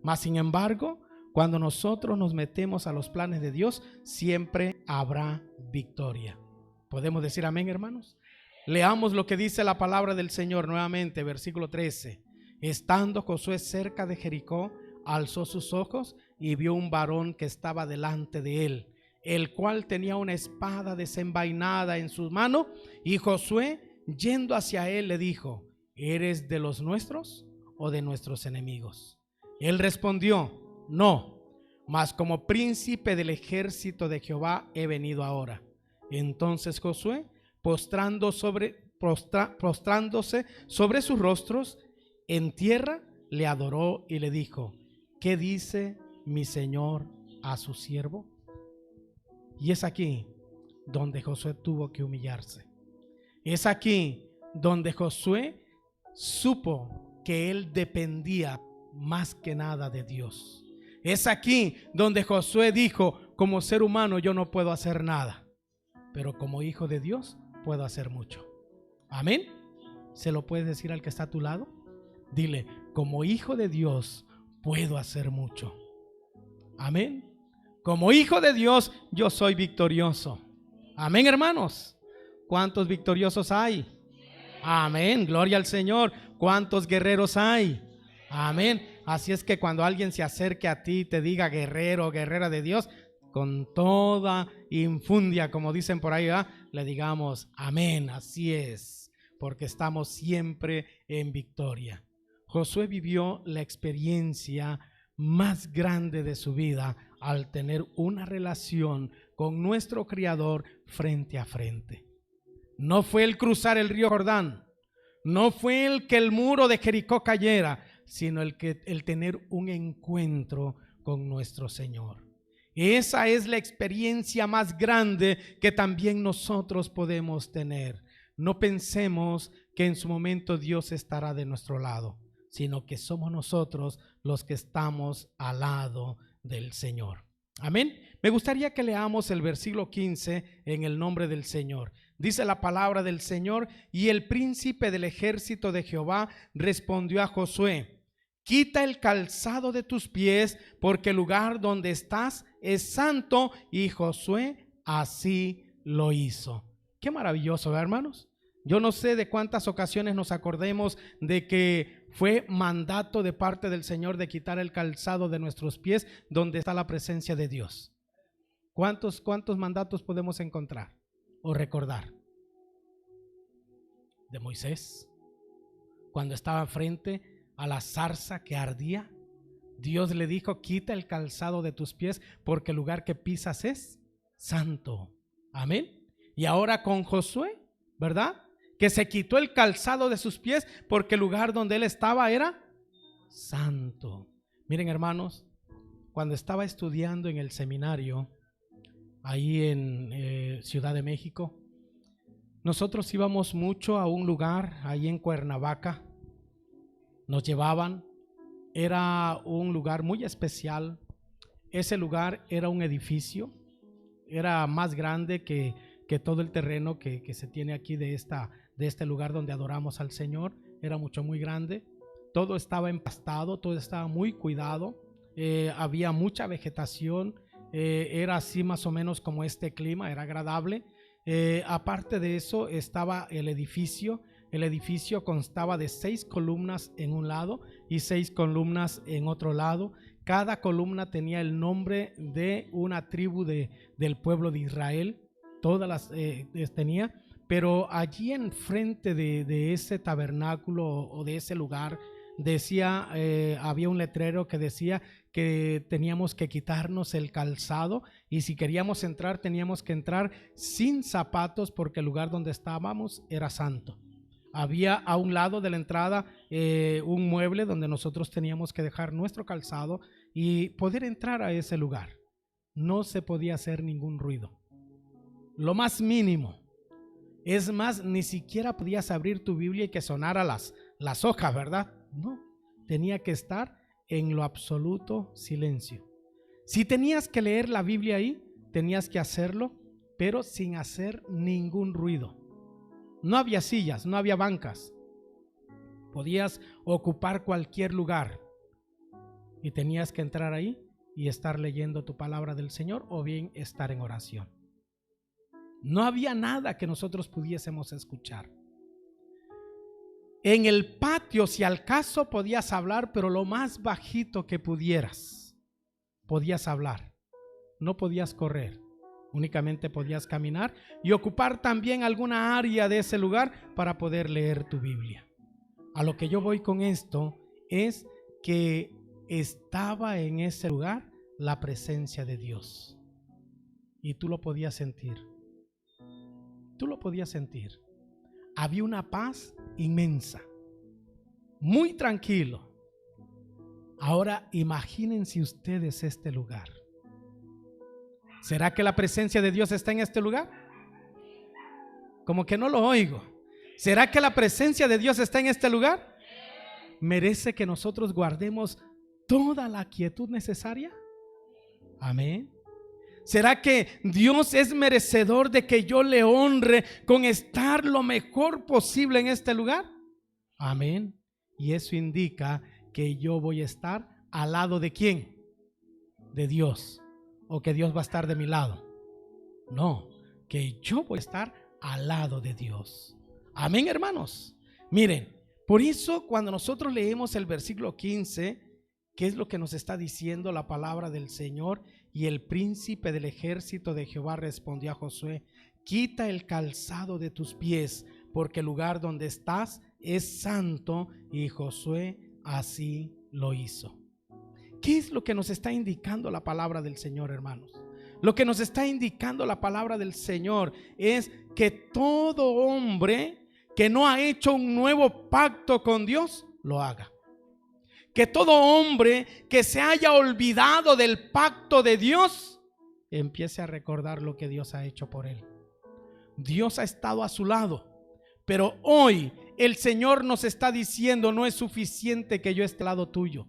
Mas sin embargo, cuando nosotros nos metemos a los planes de Dios, siempre habrá victoria. ¿Podemos decir amén, hermanos? Leamos lo que dice la palabra del Señor nuevamente, versículo 13. Estando Josué cerca de Jericó, alzó sus ojos y vio un varón que estaba delante de él, el cual tenía una espada desenvainada en su mano, y Josué, yendo hacia él, le dijo, ¿eres de los nuestros o de nuestros enemigos? Él respondió, no, mas como príncipe del ejército de Jehová he venido ahora. Entonces Josué, postrándose sobre sus rostros en tierra, le adoró y le dijo, ¿qué dice mi señor a su siervo? Y es aquí donde Josué tuvo que humillarse. Es aquí donde Josué supo que él dependía más que nada de Dios. Es aquí donde Josué dijo, como ser humano yo no puedo hacer nada, pero como hijo de Dios puedo hacer mucho. Amén. ¿Se lo puedes decir al que está a tu lado? Dile, como hijo de Dios puedo hacer mucho. Amén. Como hijo de Dios yo soy victorioso. Amén, hermanos. ¿Cuántos victoriosos hay? Amén, gloria al Señor. ¿Cuántos guerreros hay? Amén. Así es que cuando alguien se acerque a ti y te diga guerrero o guerrera de Dios, con toda infundia, como dicen por ahí, le digamos amén, así es, porque estamos siempre en victoria. Josué vivió la experiencia más grande de su vida al tener una relación con nuestro Creador frente a frente. No fue el cruzar el río Jordán, no fue el que el muro de Jericó cayera, sino el tener un encuentro con nuestro Señor. Esa es la experiencia más grande que también nosotros podemos tener. No pensemos que en su momento Dios estará de nuestro lado, sino que somos nosotros los que estamos al lado del Señor. Amén. Me gustaría que leamos el versículo 15 en el nombre del Señor. Dice la palabra del Señor: y el príncipe del ejército de Jehová respondió a Josué: quita el calzado de tus pies, porque el lugar donde estás es santo. Y Josué así lo hizo. Qué maravilloso, ¿verdad, hermanos? Yo no sé de cuántas ocasiones nos acordemos de que fue mandato de parte del Señor de quitar el calzado de nuestros pies donde está la presencia de Dios. ¿Cuántos mandatos podemos encontrar o recordar? De Moisés, cuando estaba frente a la zarza que ardía, Dios le dijo: quita el calzado de tus pies porque el lugar que pisas es santo. Amén. Y ahora con Josué, ¿verdad? Que se quitó el calzado de sus pies porque el lugar donde él estaba era santo. Miren, hermanos, cuando estaba estudiando en el seminario ahí en Ciudad de México, nosotros íbamos mucho a un lugar ahí en Cuernavaca. Nos llevaban, era un lugar muy especial. Ese lugar era un edificio, era más grande que todo el terreno que se tiene aquí de este lugar donde adoramos al Señor. Era muy grande. Todo estaba empastado, todo estaba muy cuidado. Había mucha vegetación. Era así más o menos como este clima, era agradable. Aparte de eso estaba el edificio. El edificio constaba de 6 columnas en un lado y 6 columnas en otro lado. Cada columna tenía el nombre de una tribu del pueblo de Israel. Todas las tenía, pero allí enfrente de ese tabernáculo o de ese lugar decía, había un letrero que decía que teníamos que quitarnos el calzado y si queríamos entrar teníamos que entrar sin zapatos porque el lugar donde estábamos era santo. Había a un lado de la entrada un mueble donde nosotros teníamos que dejar nuestro calzado y poder entrar a ese lugar. No se podía hacer ningún ruido, lo más mínimo. Es más, ni siquiera podías abrir tu Biblia y que sonara las hojas, ¿verdad? No, tenía que estar en lo absoluto silencio. Si tenías que leer la Biblia ahí, tenías que hacerlo, pero sin hacer ningún ruido. No había sillas, no había bancas. Podías ocupar cualquier lugar y tenías que entrar ahí y estar leyendo tu palabra del Señor o bien estar en oración. No había nada que nosotros pudiésemos escuchar. En el patio, si al caso, podías hablar, pero lo más bajito que pudieras, podías hablar. No podías correr, únicamente podías caminar y ocupar también alguna área de ese lugar para poder leer tu Biblia. A lo que yo voy con esto es que estaba en ese lugar la presencia de Dios y tú lo podías sentir. Tú lo podías sentir. Había una paz inmensa, muy tranquilo. Ahora imagínense ustedes este lugar. ¿Será que la presencia de Dios está en este lugar? Como que no lo oigo. ¿Será que la presencia de Dios está en este lugar? ¿Merece que nosotros guardemos toda la quietud necesaria? Amén. ¿Será que Dios es merecedor de que yo le honre con estar lo mejor posible en este lugar? Amén. Y eso indica que yo voy a estar al lado de ¿quién? De Dios. ¿O que Dios va a estar de mi lado? No, que yo voy a estar al lado de Dios. Amén, hermanos. Miren, por eso cuando nosotros leemos el versículo 15, ¿qué es lo que nos está diciendo la palabra del Señor? Y el príncipe del ejército de Jehová respondió a Josué: quita el calzado de tus pies, porque el lugar donde estás es santo. Y Josué así lo hizo. ¿Qué es lo que nos está indicando la palabra del Señor, hermanos? Lo que nos está indicando la palabra del Señor es que todo hombre que no ha hecho un nuevo pacto con Dios, lo haga. Que todo hombre que se haya olvidado del pacto de Dios, empiece a recordar lo que Dios ha hecho por él. Dios ha estado a su lado, pero hoy el Señor nos está diciendo: no es suficiente que yo esté al lado tuyo.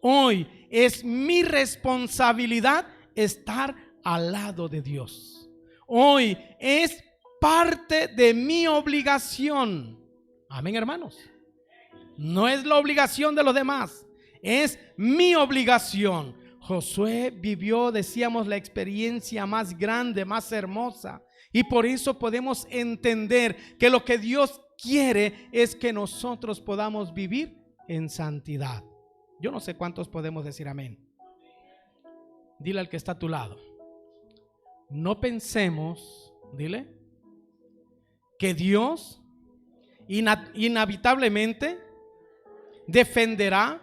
Hoy es mi responsabilidad estar al lado de Dios. Hoy es parte de mi obligación. Amén, hermanos. No es la obligación de los demás, es mi obligación. Josué vivió, decíamos, la experiencia más grande, más hermosa, Y por eso podemos entender que lo que Dios quiere es que nosotros podamos vivir en santidad. Yo no sé cuántos podemos decir amén. Dile al que está a tu lado: no pensemos, dile, que Dios inevitablemente defenderá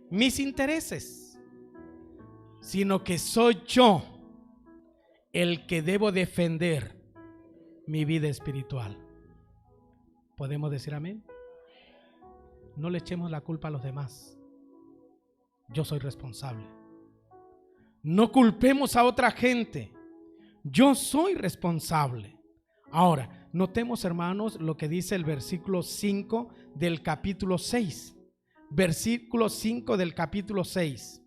mis intereses, sino que soy yo el que debo defender mi vida espiritual. ¿Podemos decir amén? No le echemos la culpa a los demás. Yo soy responsable. No culpemos a otra gente. Yo soy responsable. Ahora, notemos, hermanos, lo que dice el versículo 5 del capítulo 6. Versículo 5 del capítulo 6.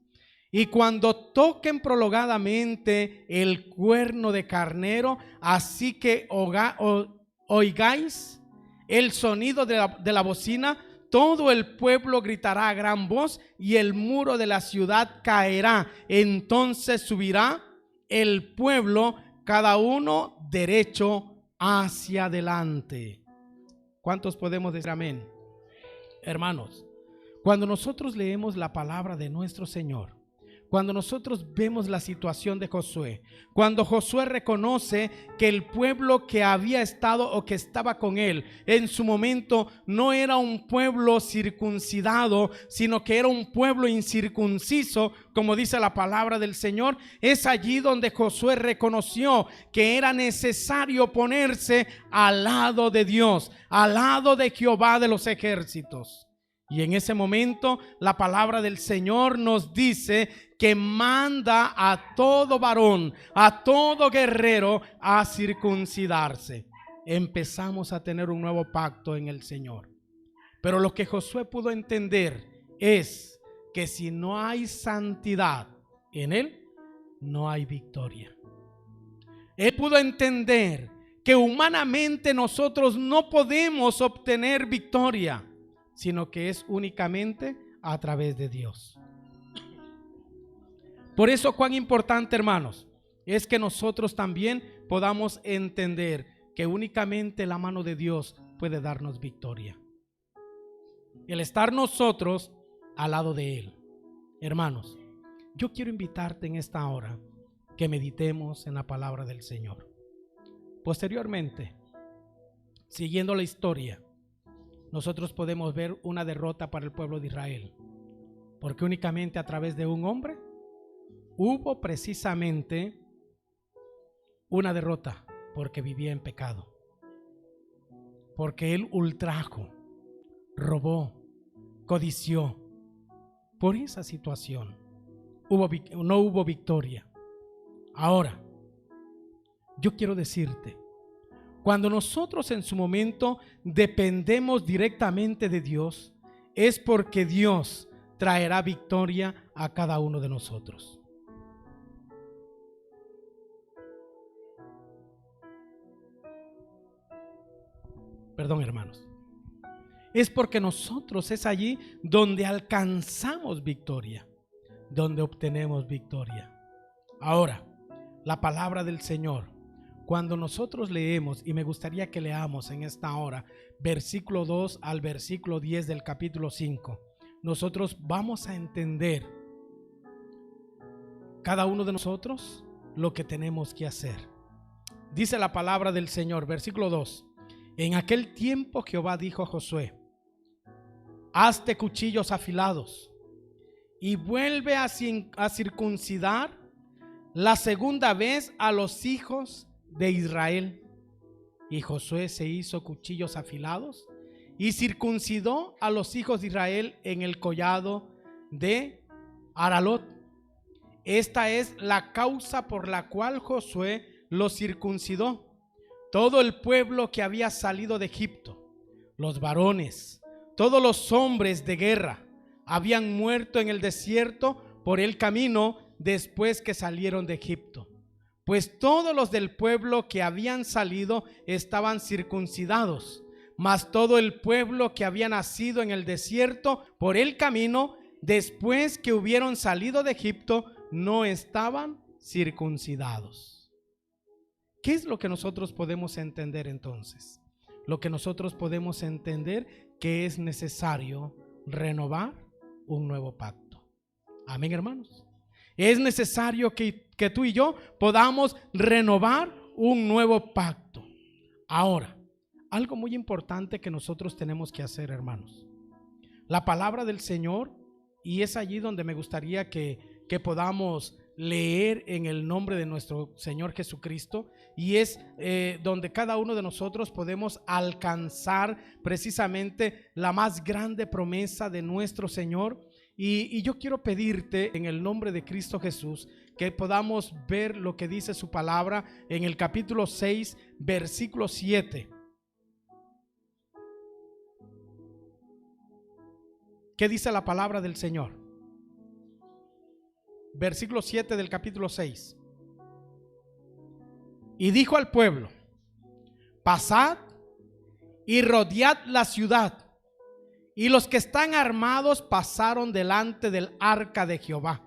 Y cuando toquen prolongadamente el cuerno de carnero, así que oigáis el sonido de la bocina, todo el pueblo gritará a gran voz y el muro de la ciudad caerá. Entonces subirá el pueblo, cada uno derecho hacia adelante. ¿Cuántos podemos decir amén? Hermanos, cuando nosotros leemos la palabra de nuestro Señor, cuando nosotros vemos la situación de Josué, cuando Josué reconoce que el pueblo que había estado o que estaba con él en su momento no era un pueblo circuncidado, sino que era un pueblo incircunciso, como dice la palabra del Señor, es allí donde Josué reconoció que era necesario ponerse al lado de Dios, al lado de Jehová de los ejércitos. Y en ese momento la palabra del Señor nos dice que manda a todo varón, a todo guerrero a circuncidarse. Empezamos a tener un nuevo pacto en el Señor. Pero lo que Josué pudo entender es que si no hay santidad en él, no hay victoria. Él pudo entender que humanamente nosotros no podemos obtener victoria, sino que es únicamente a través de Dios. Por eso, cuán importante, hermanos, es que nosotros también podamos entender que únicamente la mano de Dios puede darnos victoria. El estar nosotros al lado de Él. Hermanos, yo quiero invitarte en esta hora que meditemos en la palabra del Señor. Posteriormente, siguiendo la historia, nosotros podemos ver una derrota para el pueblo de Israel, porque únicamente a través de un hombre hubo precisamente una derrota, porque vivía en pecado, porque él ultrajo, robó, codició. Por esa situación no hubo victoria. Ahora, yo quiero decirte, cuando nosotros en su momento dependemos directamente de Dios, es porque Dios traerá victoria a cada uno de nosotros. Perdón, hermanos. Es porque nosotros es allí donde alcanzamos victoria, donde obtenemos victoria. Ahora, la palabra del Señor, cuando nosotros leemos, y me gustaría que leamos en esta hora, versículo 2 al versículo 10 del capítulo 5, nosotros vamos a entender cada uno de nosotros lo que tenemos que hacer. Dice la palabra del Señor, versículo 2: en aquel tiempo Jehová dijo a Josué: hazte cuchillos afilados y vuelve a circuncidar la segunda vez a los hijos de Israel. Y Josué se hizo cuchillos afilados y circuncidó a los hijos de Israel en el collado de Aralot. Esta es la causa por la cual Josué los circuncidó. Todo el pueblo que había salido de Egipto, los varones, todos los hombres de guerra, habían muerto en el desierto por el camino después que salieron de Egipto. Pues todos los del pueblo que habían salido estaban circuncidados, mas todo el pueblo que había nacido en el desierto por el camino después que hubieron salido de Egipto no estaban circuncidados. ¿Qué es lo que nosotros podemos entender entonces? Lo que nosotros podemos entender que es necesario renovar un nuevo pacto. Amén, hermanos. Es necesario que tú y yo podamos renovar un nuevo pacto. Ahora, algo muy importante que nosotros tenemos que hacer, hermanos. La palabra del Señor, y es allí donde me gustaría que podamos leer en el nombre de nuestro Señor Jesucristo, y es donde cada uno de nosotros podemos alcanzar precisamente la más grande promesa de nuestro Señor. Y yo quiero pedirte en el nombre de Cristo Jesús que podamos ver lo que dice su palabra en el capítulo 6, versículo 7. ¿Qué dice la palabra del Señor? Versículo 7 del capítulo 6. Y dijo al pueblo: pasad y rodead la ciudad. Y los que están armados pasaron delante del arca de Jehová.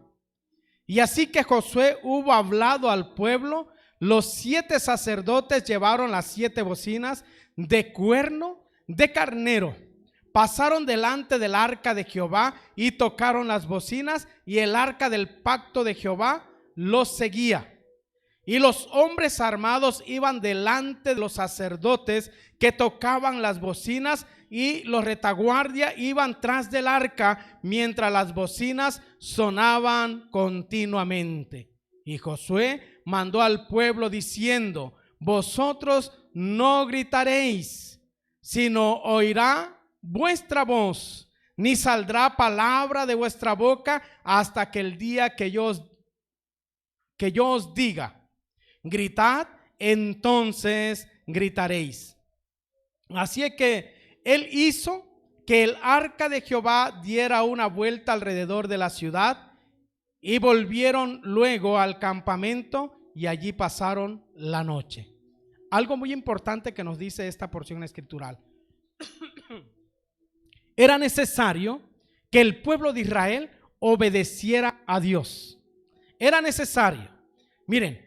Y así que Josué hubo hablado al pueblo, los 7 sacerdotes llevaron las 7 bocinas de cuerno de carnero. Pasaron delante del arca de Jehová y tocaron las bocinas, y el arca del pacto de Jehová los seguía. Y los hombres armados iban delante de los sacerdotes que tocaban las bocinas, y los retaguardia iban tras del arca mientras las bocinas sonaban continuamente. Y Josué mandó al pueblo diciendo: vosotros no gritaréis, sino oirá vuestra voz, ni saldrá palabra de vuestra boca hasta que el día que yo os diga: gritad, entonces gritaréis. Así es que él hizo que el arca de Jehová diera una vuelta alrededor de la ciudad, y volvieron luego al campamento y allí pasaron la noche. Algo muy importante que nos dice esta porción escritural. Era necesario que el pueblo de Israel obedeciera a Dios. Era necesario. Miren,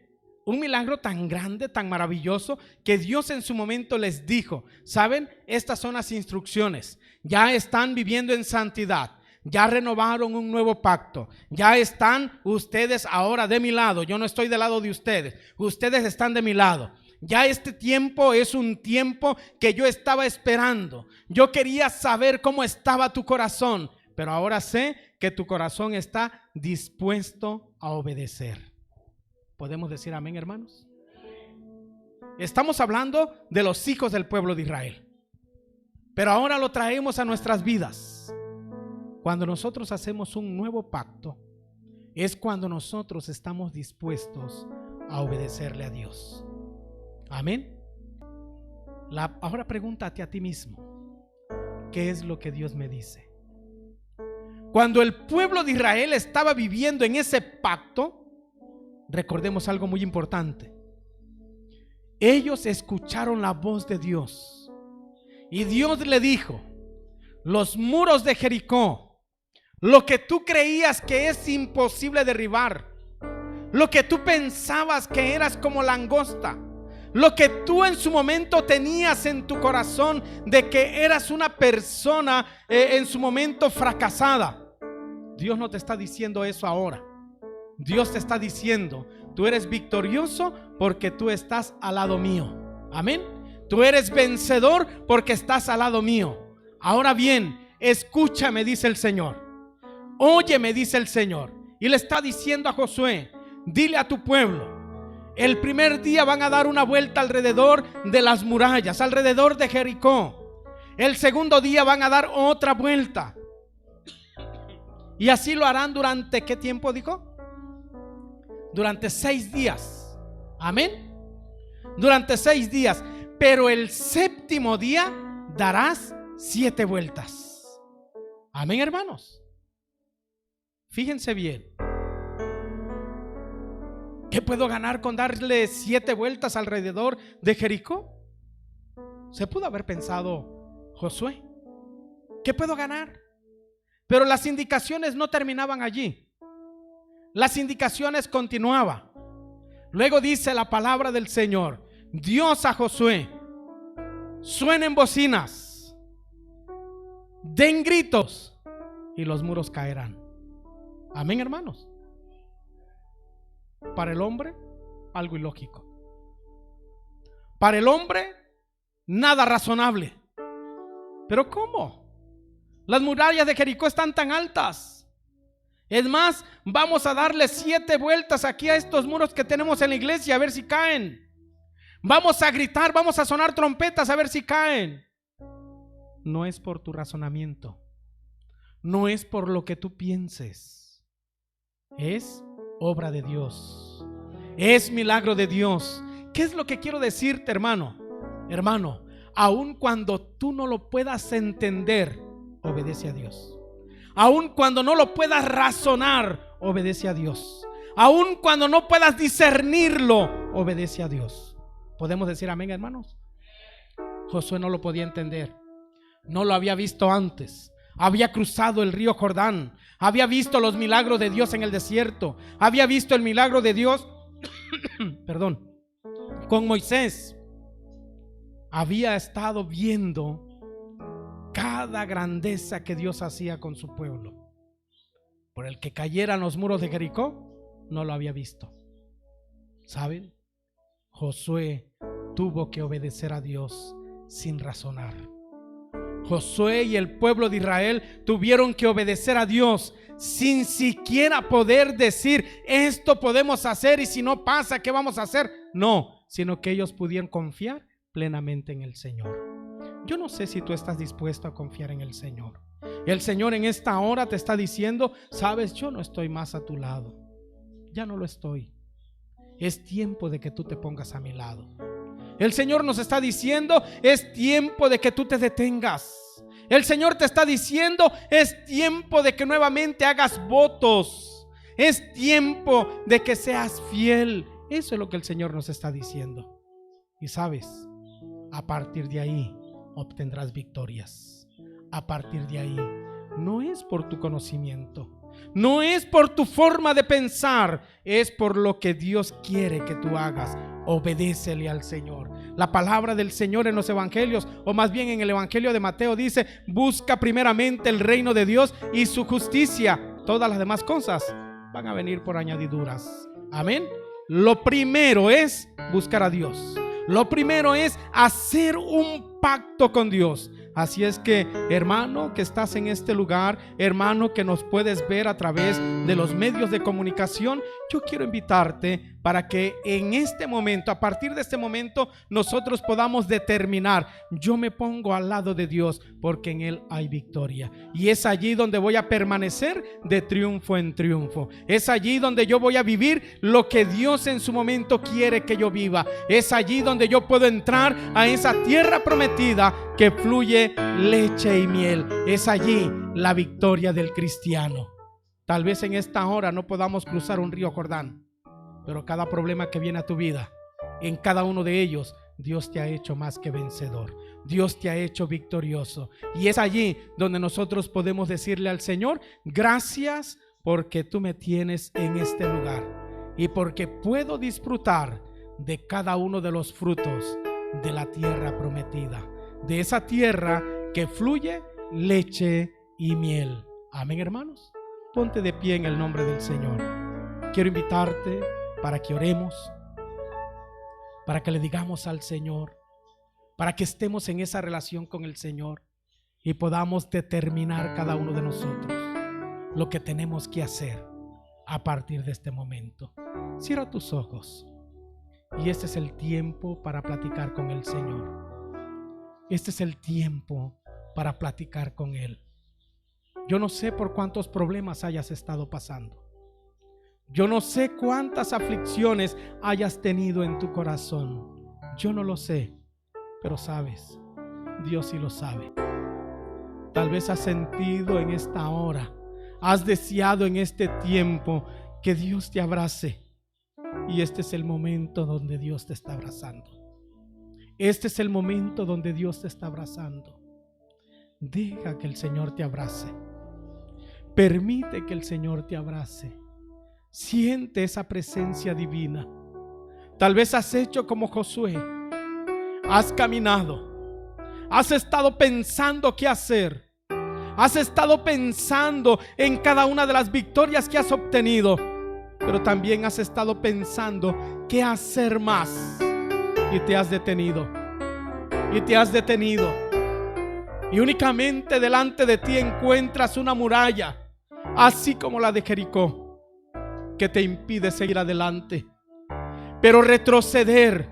un milagro tan grande, tan maravilloso, que Dios en su momento les dijo: ¿saben? Estas son las instrucciones. Ya están viviendo en santidad. Ya renovaron un nuevo pacto. Ya están ustedes ahora de mi lado. Yo no estoy del lado de ustedes. Ustedes están de mi lado. Ya este tiempo es un tiempo que yo estaba esperando. Yo quería saber cómo estaba tu corazón, pero ahora sé que tu corazón está dispuesto a obedecer. ¿Podemos decir amén, hermanos? Estamos hablando de los hijos del pueblo de Israel, pero ahora lo traemos a nuestras vidas. Cuando nosotros hacemos un nuevo pacto, es cuando nosotros estamos dispuestos a obedecerle a Dios. Amén. Ahora pregúntate a ti mismo: ¿qué es lo que Dios me dice? Cuando el pueblo de Israel estaba viviendo en ese pacto, recordemos algo muy importante. Ellos escucharon la voz de Dios, y Dios le dijo: los muros de Jericó, lo que tú creías que es imposible derribar, lo que tú pensabas que eras como langosta, lo que tú en su momento tenías en tu corazón de que eras una persona en su momento fracasada, Dios no te está diciendo eso ahora. Dios te está diciendo: tú eres victorioso porque tú estás al lado mío. Amén. Tú eres vencedor porque estás al lado mío. Ahora bien, escúchame, dice el Señor. Óyeme, dice el Señor. Y le está diciendo a Josué: dile a tu pueblo: el primer día van a dar una vuelta alrededor de las murallas, alrededor de Jericó. El segundo día van a dar otra vuelta. Y así lo harán durante, ¿qué tiempo dijo? Durante 6 días. Amén. Durante 6 días. Pero el séptimo día darás 7 vueltas. Amén, hermanos. Fíjense bien. ¿Qué puedo ganar con darle 7 vueltas alrededor de Jericó? Se pudo haber pensado Josué: ¿qué puedo ganar? Pero las indicaciones no terminaban allí. Las indicaciones continuaban. Luego dice la palabra del Señor: Dios a Josué: suenen bocinas, den gritos, y los muros caerán. Amén, hermanos. Para el hombre, algo ilógico. Para el hombre, nada razonable. Pero ¿cómo? Las murallas de Jericó están tan altas. Es más, vamos a darle 7 vueltas aquí a estos muros que tenemos en la iglesia, a ver si caen. Vamos a gritar, vamos a sonar trompetas, a ver si caen. No es por tu razonamiento, no es por lo que tú pienses, es obra de Dios, es milagro de Dios. ¿Qué es lo que quiero decirte, hermano? Hermano, aun cuando tú no lo puedas entender, obedece a Dios. Aun cuando no lo puedas razonar, obedece a Dios. Aun cuando no puedas discernirlo, obedece a Dios. ¿Podemos decir amén, hermanos? Josué no lo podía entender, no lo había visto antes. Había cruzado el río Jordán, había visto los milagros de Dios en el desierto, había visto el milagro de Dios perdón, con Moisés. Había estado viendo cada grandeza que Dios hacía con su pueblo. Por el que cayeran los muros de Jericó, no lo había visto. ¿Saben? Josué tuvo que obedecer a Dios sin razonar. Josué y el pueblo de Israel tuvieron que obedecer a Dios sin siquiera poder decir: esto podemos hacer, y si no pasa, ¿qué vamos a hacer? No, sino que ellos pudieron confiar plenamente en el Señor. Yo no sé si tú estás dispuesto a confiar en el Señor. El Señor en esta hora te está diciendo: sabes, yo no estoy más a tu lado, ya no lo estoy. Es tiempo de que tú te pongas a mi lado. El Señor nos está diciendo: es tiempo de que tú te detengas. El Señor te está diciendo: es tiempo de que nuevamente hagas votos. Es tiempo de que seas fiel. Eso es lo que el Señor nos está diciendo. Y sabes, a partir de ahí obtendrás victorias. A partir de ahí, no es por tu conocimiento, no es por tu forma de pensar, es por lo que Dios quiere que tú hagas. Obedécele al Señor. La palabra del Señor en los evangelios, o más bien en el evangelio de Mateo, dice: busca primeramente el reino de Dios y su justicia. Todas las demás cosas van a venir por añadiduras. Amén. Lo primero es buscar a Dios. Lo primero es hacer un pacto con Dios. Así es que, hermano que estás en este lugar, hermano que nos puedes ver a través de los medios de comunicación, yo quiero invitarte para que en este momento, a partir de este momento, nosotros podamos determinar: yo me pongo al lado de Dios porque en Él hay victoria. Y es allí donde voy a permanecer de triunfo en triunfo. Es allí donde yo voy a vivir lo que Dios en su momento quiere que yo viva. Es allí donde yo puedo entrar a esa tierra prometida que fluye leche y miel. Es allí la victoria del cristiano. Tal vez en esta hora no podamos cruzar un río Jordán, pero cada problema que viene a tu vida, en cada uno de ellos, Dios te ha hecho más que vencedor. Dios te ha hecho victorioso. Y es allí donde nosotros podemos decirle al Señor: gracias porque tú me tienes en este lugar y porque puedo disfrutar de cada uno de los frutos de la tierra prometida, de esa tierra que fluye leche y miel. Amén, hermanos. Ponte de pie en el nombre del Señor. Quiero invitarte para que oremos, para que le digamos al Señor, para que estemos en esa relación con el Señor y podamos determinar cada uno de nosotros lo que tenemos que hacer a partir de este momento. Cierra tus ojos y este es el tiempo para platicar con el Señor. Este es el tiempo para platicar con Él. Yo no sé por cuántos problemas hayas estado pasando. Yo no sé cuántas aflicciones hayas tenido en tu corazón. Yo no lo sé, pero sabes, Dios sí lo sabe. Tal vez has sentido en esta hora, has deseado en este tiempo que Dios te abrace. Y este es el momento donde Dios te está abrazando. Este es el momento donde Dios te está abrazando. Deja que el Señor te abrace. Permite que el Señor te abrace. Siente esa presencia divina. Tal vez has hecho como Josué. Has caminado. Has estado pensando qué hacer. Has estado pensando en cada una de las victorias que has obtenido. Pero también has estado pensando qué hacer más. Y te has detenido. Y te has detenido. Y únicamente delante de ti encuentras una muralla, así como la de Jericó, que te impide seguir adelante. Pero retroceder,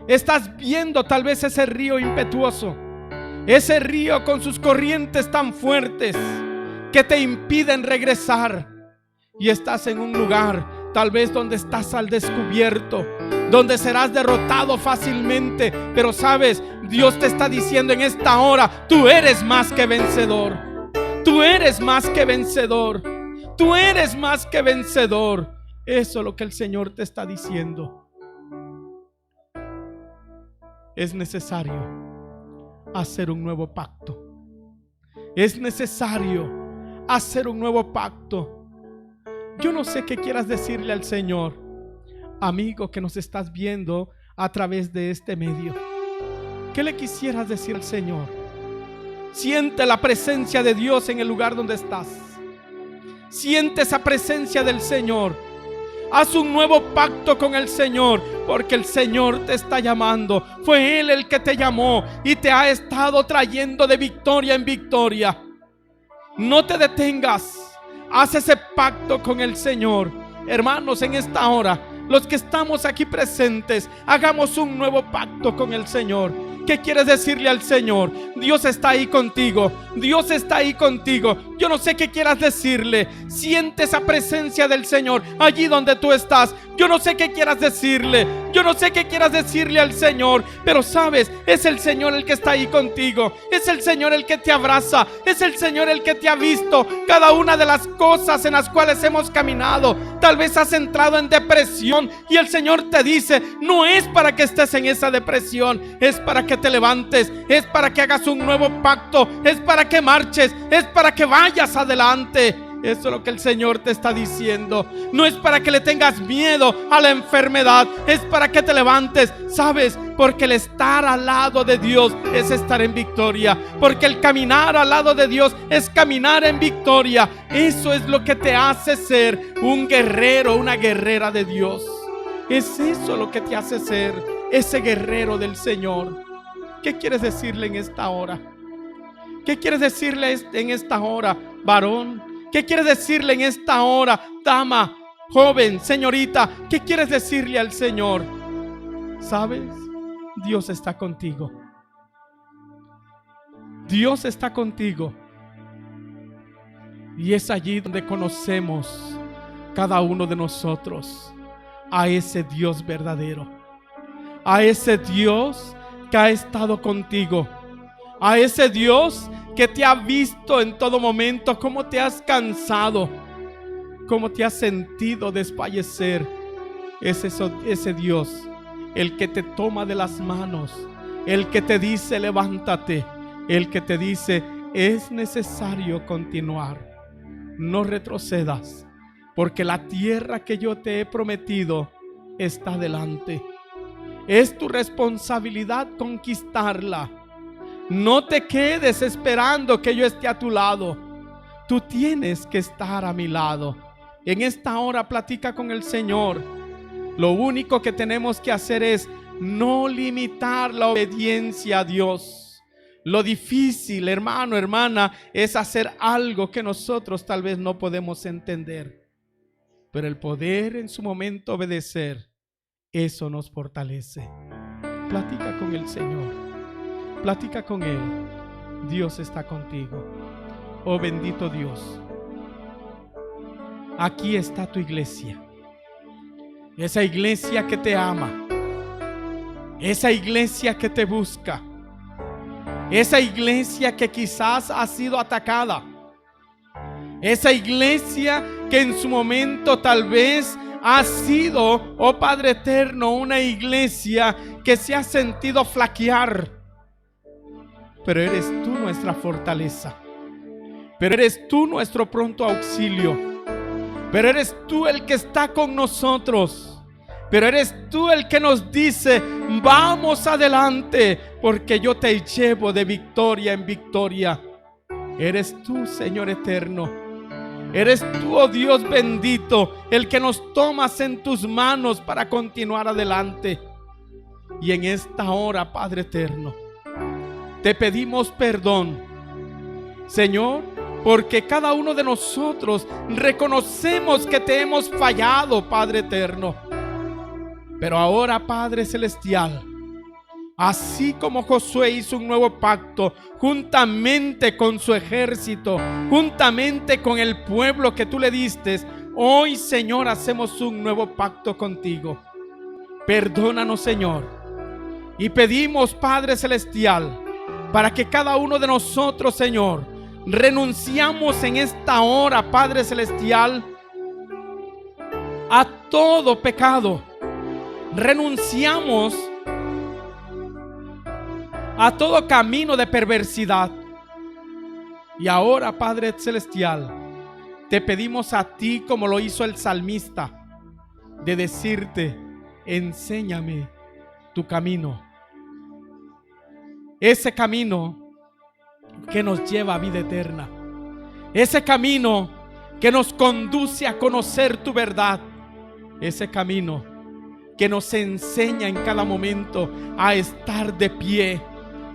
estás viendo tal vez ese río impetuoso, ese río con sus corrientes tan fuertes que te impiden regresar. Y estás en un lugar tal vez donde estás al descubierto, donde serás derrotado fácilmente. Pero sabes, Dios te está diciendo en esta hora: tú eres más que vencedor. Tú eres más que vencedor. Tú eres más que vencedor. Eso es lo que el Señor te está diciendo. Es necesario hacer un nuevo pacto. Es necesario hacer un nuevo pacto. Yo no sé qué quieras decirle al Señor, amigo que nos estás viendo a través de este medio. ¿Qué le quisieras decir al Señor? Siente la presencia de Dios en el lugar donde estás. Siente esa presencia del Señor. Haz un nuevo pacto con el Señor, porque el Señor te está llamando. Fue Él el que te llamó y te ha estado trayendo de victoria en victoria. No te detengas. Haz ese pacto con el Señor. Hermanos, en esta hora, los que estamos aquí presentes, hagamos un nuevo pacto con el Señor. ¿Qué quieres decirle al Señor? Dios está ahí contigo. Dios está ahí contigo. Yo no sé qué quieras decirle. Siente esa presencia del Señor allí donde tú estás. Yo no sé qué quieras decirle. Yo no sé qué quieras decirle al Señor. Pero sabes, es el Señor el que está ahí contigo. Es el Señor el que te abraza. Es el Señor el que te ha visto cada una de las cosas en las cuales hemos caminado. Tal vez has entrado en depresión y el Señor te dice: no es para que estés en esa depresión, es para que te levantes, es para que hagas un nuevo pacto, es para que marches, es para que vayas adelante. Eso es lo que el Señor te está diciendo. No es para que le tengas miedo a la enfermedad, es para que te levantes. ¿Sabes? Porque el estar al lado de Dios es estar en victoria. Porque el caminar al lado de Dios es caminar en victoria. Eso es lo que te hace ser un guerrero, una guerrera de Dios. Es eso lo que te hace ser ese guerrero del Señor. ¿Qué quieres decirle en esta hora? ¿Qué quieres decirle en esta hora, varón? ¿Qué quieres decirle en esta hora, dama, joven, señorita? ¿Qué quieres decirle al Señor? ¿Sabes? Dios está contigo. Dios está contigo. Y es allí donde conocemos cada uno de nosotros a ese Dios verdadero, a ese Dios que ha estado contigo, a ese Dios que te ha visto en todo momento, cómo te has cansado, cómo te has sentido desfallecer. Es ese Dios el que te toma de las manos, el que te dice: levántate, el que te dice: es necesario continuar, no retrocedas, porque la tierra que yo te he prometido está delante. Es tu responsabilidad conquistarla. No te quedes esperando que yo esté a tu lado. Tú tienes que estar a mi lado. En esta hora platica con el Señor. Lo único que tenemos que hacer es no limitar la obediencia a Dios. Lo difícil, hermano, hermana, es hacer algo que nosotros tal vez no podemos entender. Pero el poder en su momento obedecer, eso nos fortalece. Platica con el Señor. Platica con Él. Dios está contigo. Oh bendito Dios. Aquí está tu iglesia. Esa iglesia que te ama. Esa iglesia que te busca. Esa iglesia que quizás ha sido atacada. Esa iglesia que en su momento tal vez ha sido, oh Padre eterno, una iglesia que se ha sentido flaquear. Pero eres tú nuestra fortaleza. Pero eres tú nuestro pronto auxilio. Pero eres tú el que está con nosotros. pero eres tú el que nos dice: vamos adelante, porque yo te llevo de victoria en victoria. Eres tú, Señor eterno. Eres tú, oh Dios bendito, el que nos tomas en tus manos para continuar adelante. Y en esta hora, Padre eterno, te pedimos perdón, Señor, porque cada uno de nosotros reconocemos que te hemos fallado, Padre eterno. Pero ahora, Padre celestial, así como Josué hizo un nuevo pacto juntamente con su ejército, juntamente con el pueblo que tú le diste, hoy, Señor, hacemos un nuevo pacto contigo. Perdónanos, Señor, y pedimos, Padre celestial, para que cada uno de nosotros, Señor, renunciamos en esta hora, Padre celestial, a todo pecado. Renunciamos a todo camino de perversidad. Y ahora, Padre celestial, te pedimos a ti, como lo hizo el salmista, de decirte: enséñame tu camino. Ese camino que nos lleva a vida eterna. Ese camino que nos conduce a conocer tu verdad. Ese camino que nos enseña en cada momento a estar de pie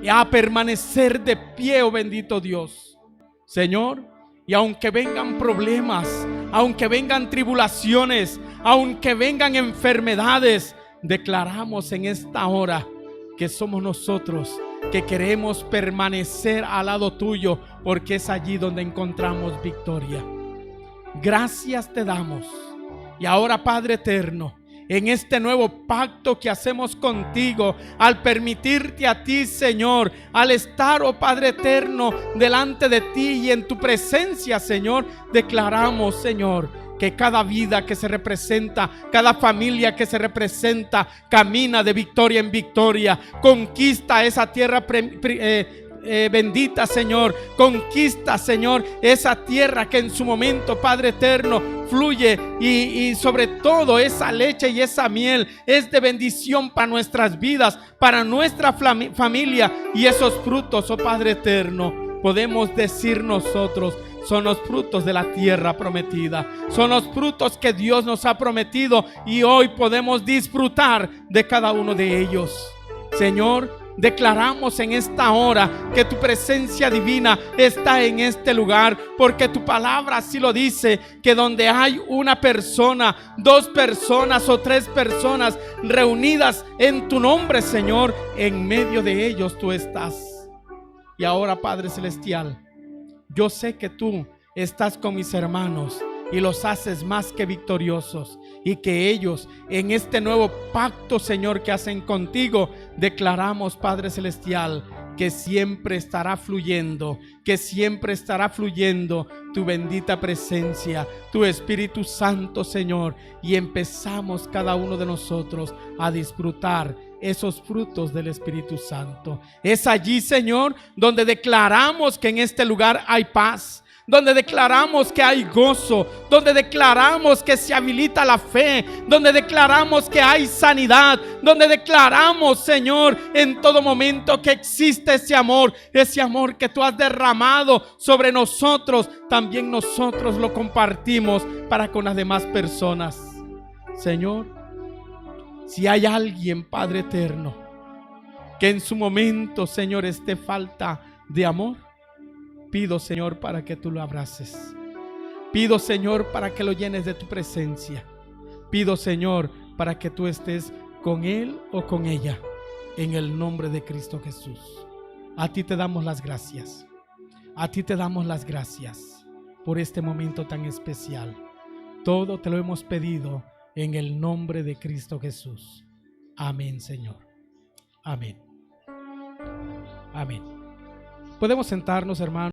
y a permanecer de pie, oh bendito Dios. Señor, y aunque vengan problemas, aunque vengan tribulaciones, aunque vengan enfermedades, declaramos en esta hora que somos nosotros que queremos permanecer al lado tuyo, porque es allí donde encontramos victoria. Gracias te damos. Y ahora, Padre eterno, en este nuevo pacto que hacemos contigo, al permitirte a ti, Señor, al estar, oh Padre eterno, delante de ti y en tu presencia, Señor, declaramos, Señor, que cada vida que se representa, cada familia que se representa, camina de victoria en victoria, conquista esa tierra bendita, Señor. Conquista, Señor, esa tierra que en su momento, Padre eterno, fluye y sobre todo esa leche y esa miel es de bendición para nuestras vidas, para nuestra familia. Y esos frutos, oh Padre eterno, podemos decir nosotros, son los frutos de la tierra prometida, son los frutos que Dios nos ha prometido, y hoy podemos disfrutar de cada uno de ellos. Señor, declaramos en esta hora que tu presencia divina está en este lugar, porque tu palabra así lo dice, que donde hay una persona, dos personas o tres personas reunidas en tu nombre, Señor, en medio de ellos tú estás. Y ahora, Padre celestial, yo sé que tú estás con mis hermanos y los haces más que victoriosos, y que ellos en este nuevo pacto, Señor, que hacen contigo, declaramos, Padre celestial, que siempre estará fluyendo, tu bendita presencia, tu Espíritu Santo, Señor, y empezamos cada uno de nosotros a disfrutar esos frutos del Espíritu Santo. Es allí, Señor, donde declaramos que en este lugar hay paz, donde declaramos que hay gozo, donde declaramos que se habilita la fe, donde declaramos que hay sanidad, donde declaramos, Señor, en todo momento que existe ese amor que tú has derramado sobre nosotros. También nosotros lo compartimos para con las demás personas. Señor, si hay alguien, Padre eterno, que en su momento, Señor, esté falta de amor, pido, Señor, para que tú lo abraces. Pido, Señor, para que lo llenes de tu presencia. Pido, Señor, para que tú estés con él o con ella, en el nombre de Cristo Jesús. A ti te damos las gracias. A ti te damos las gracias por este momento tan especial. Todo te lo hemos pedido en el nombre de Cristo Jesús. Amén, Señor. Amén. Amén. Podemos sentarnos, hermanos.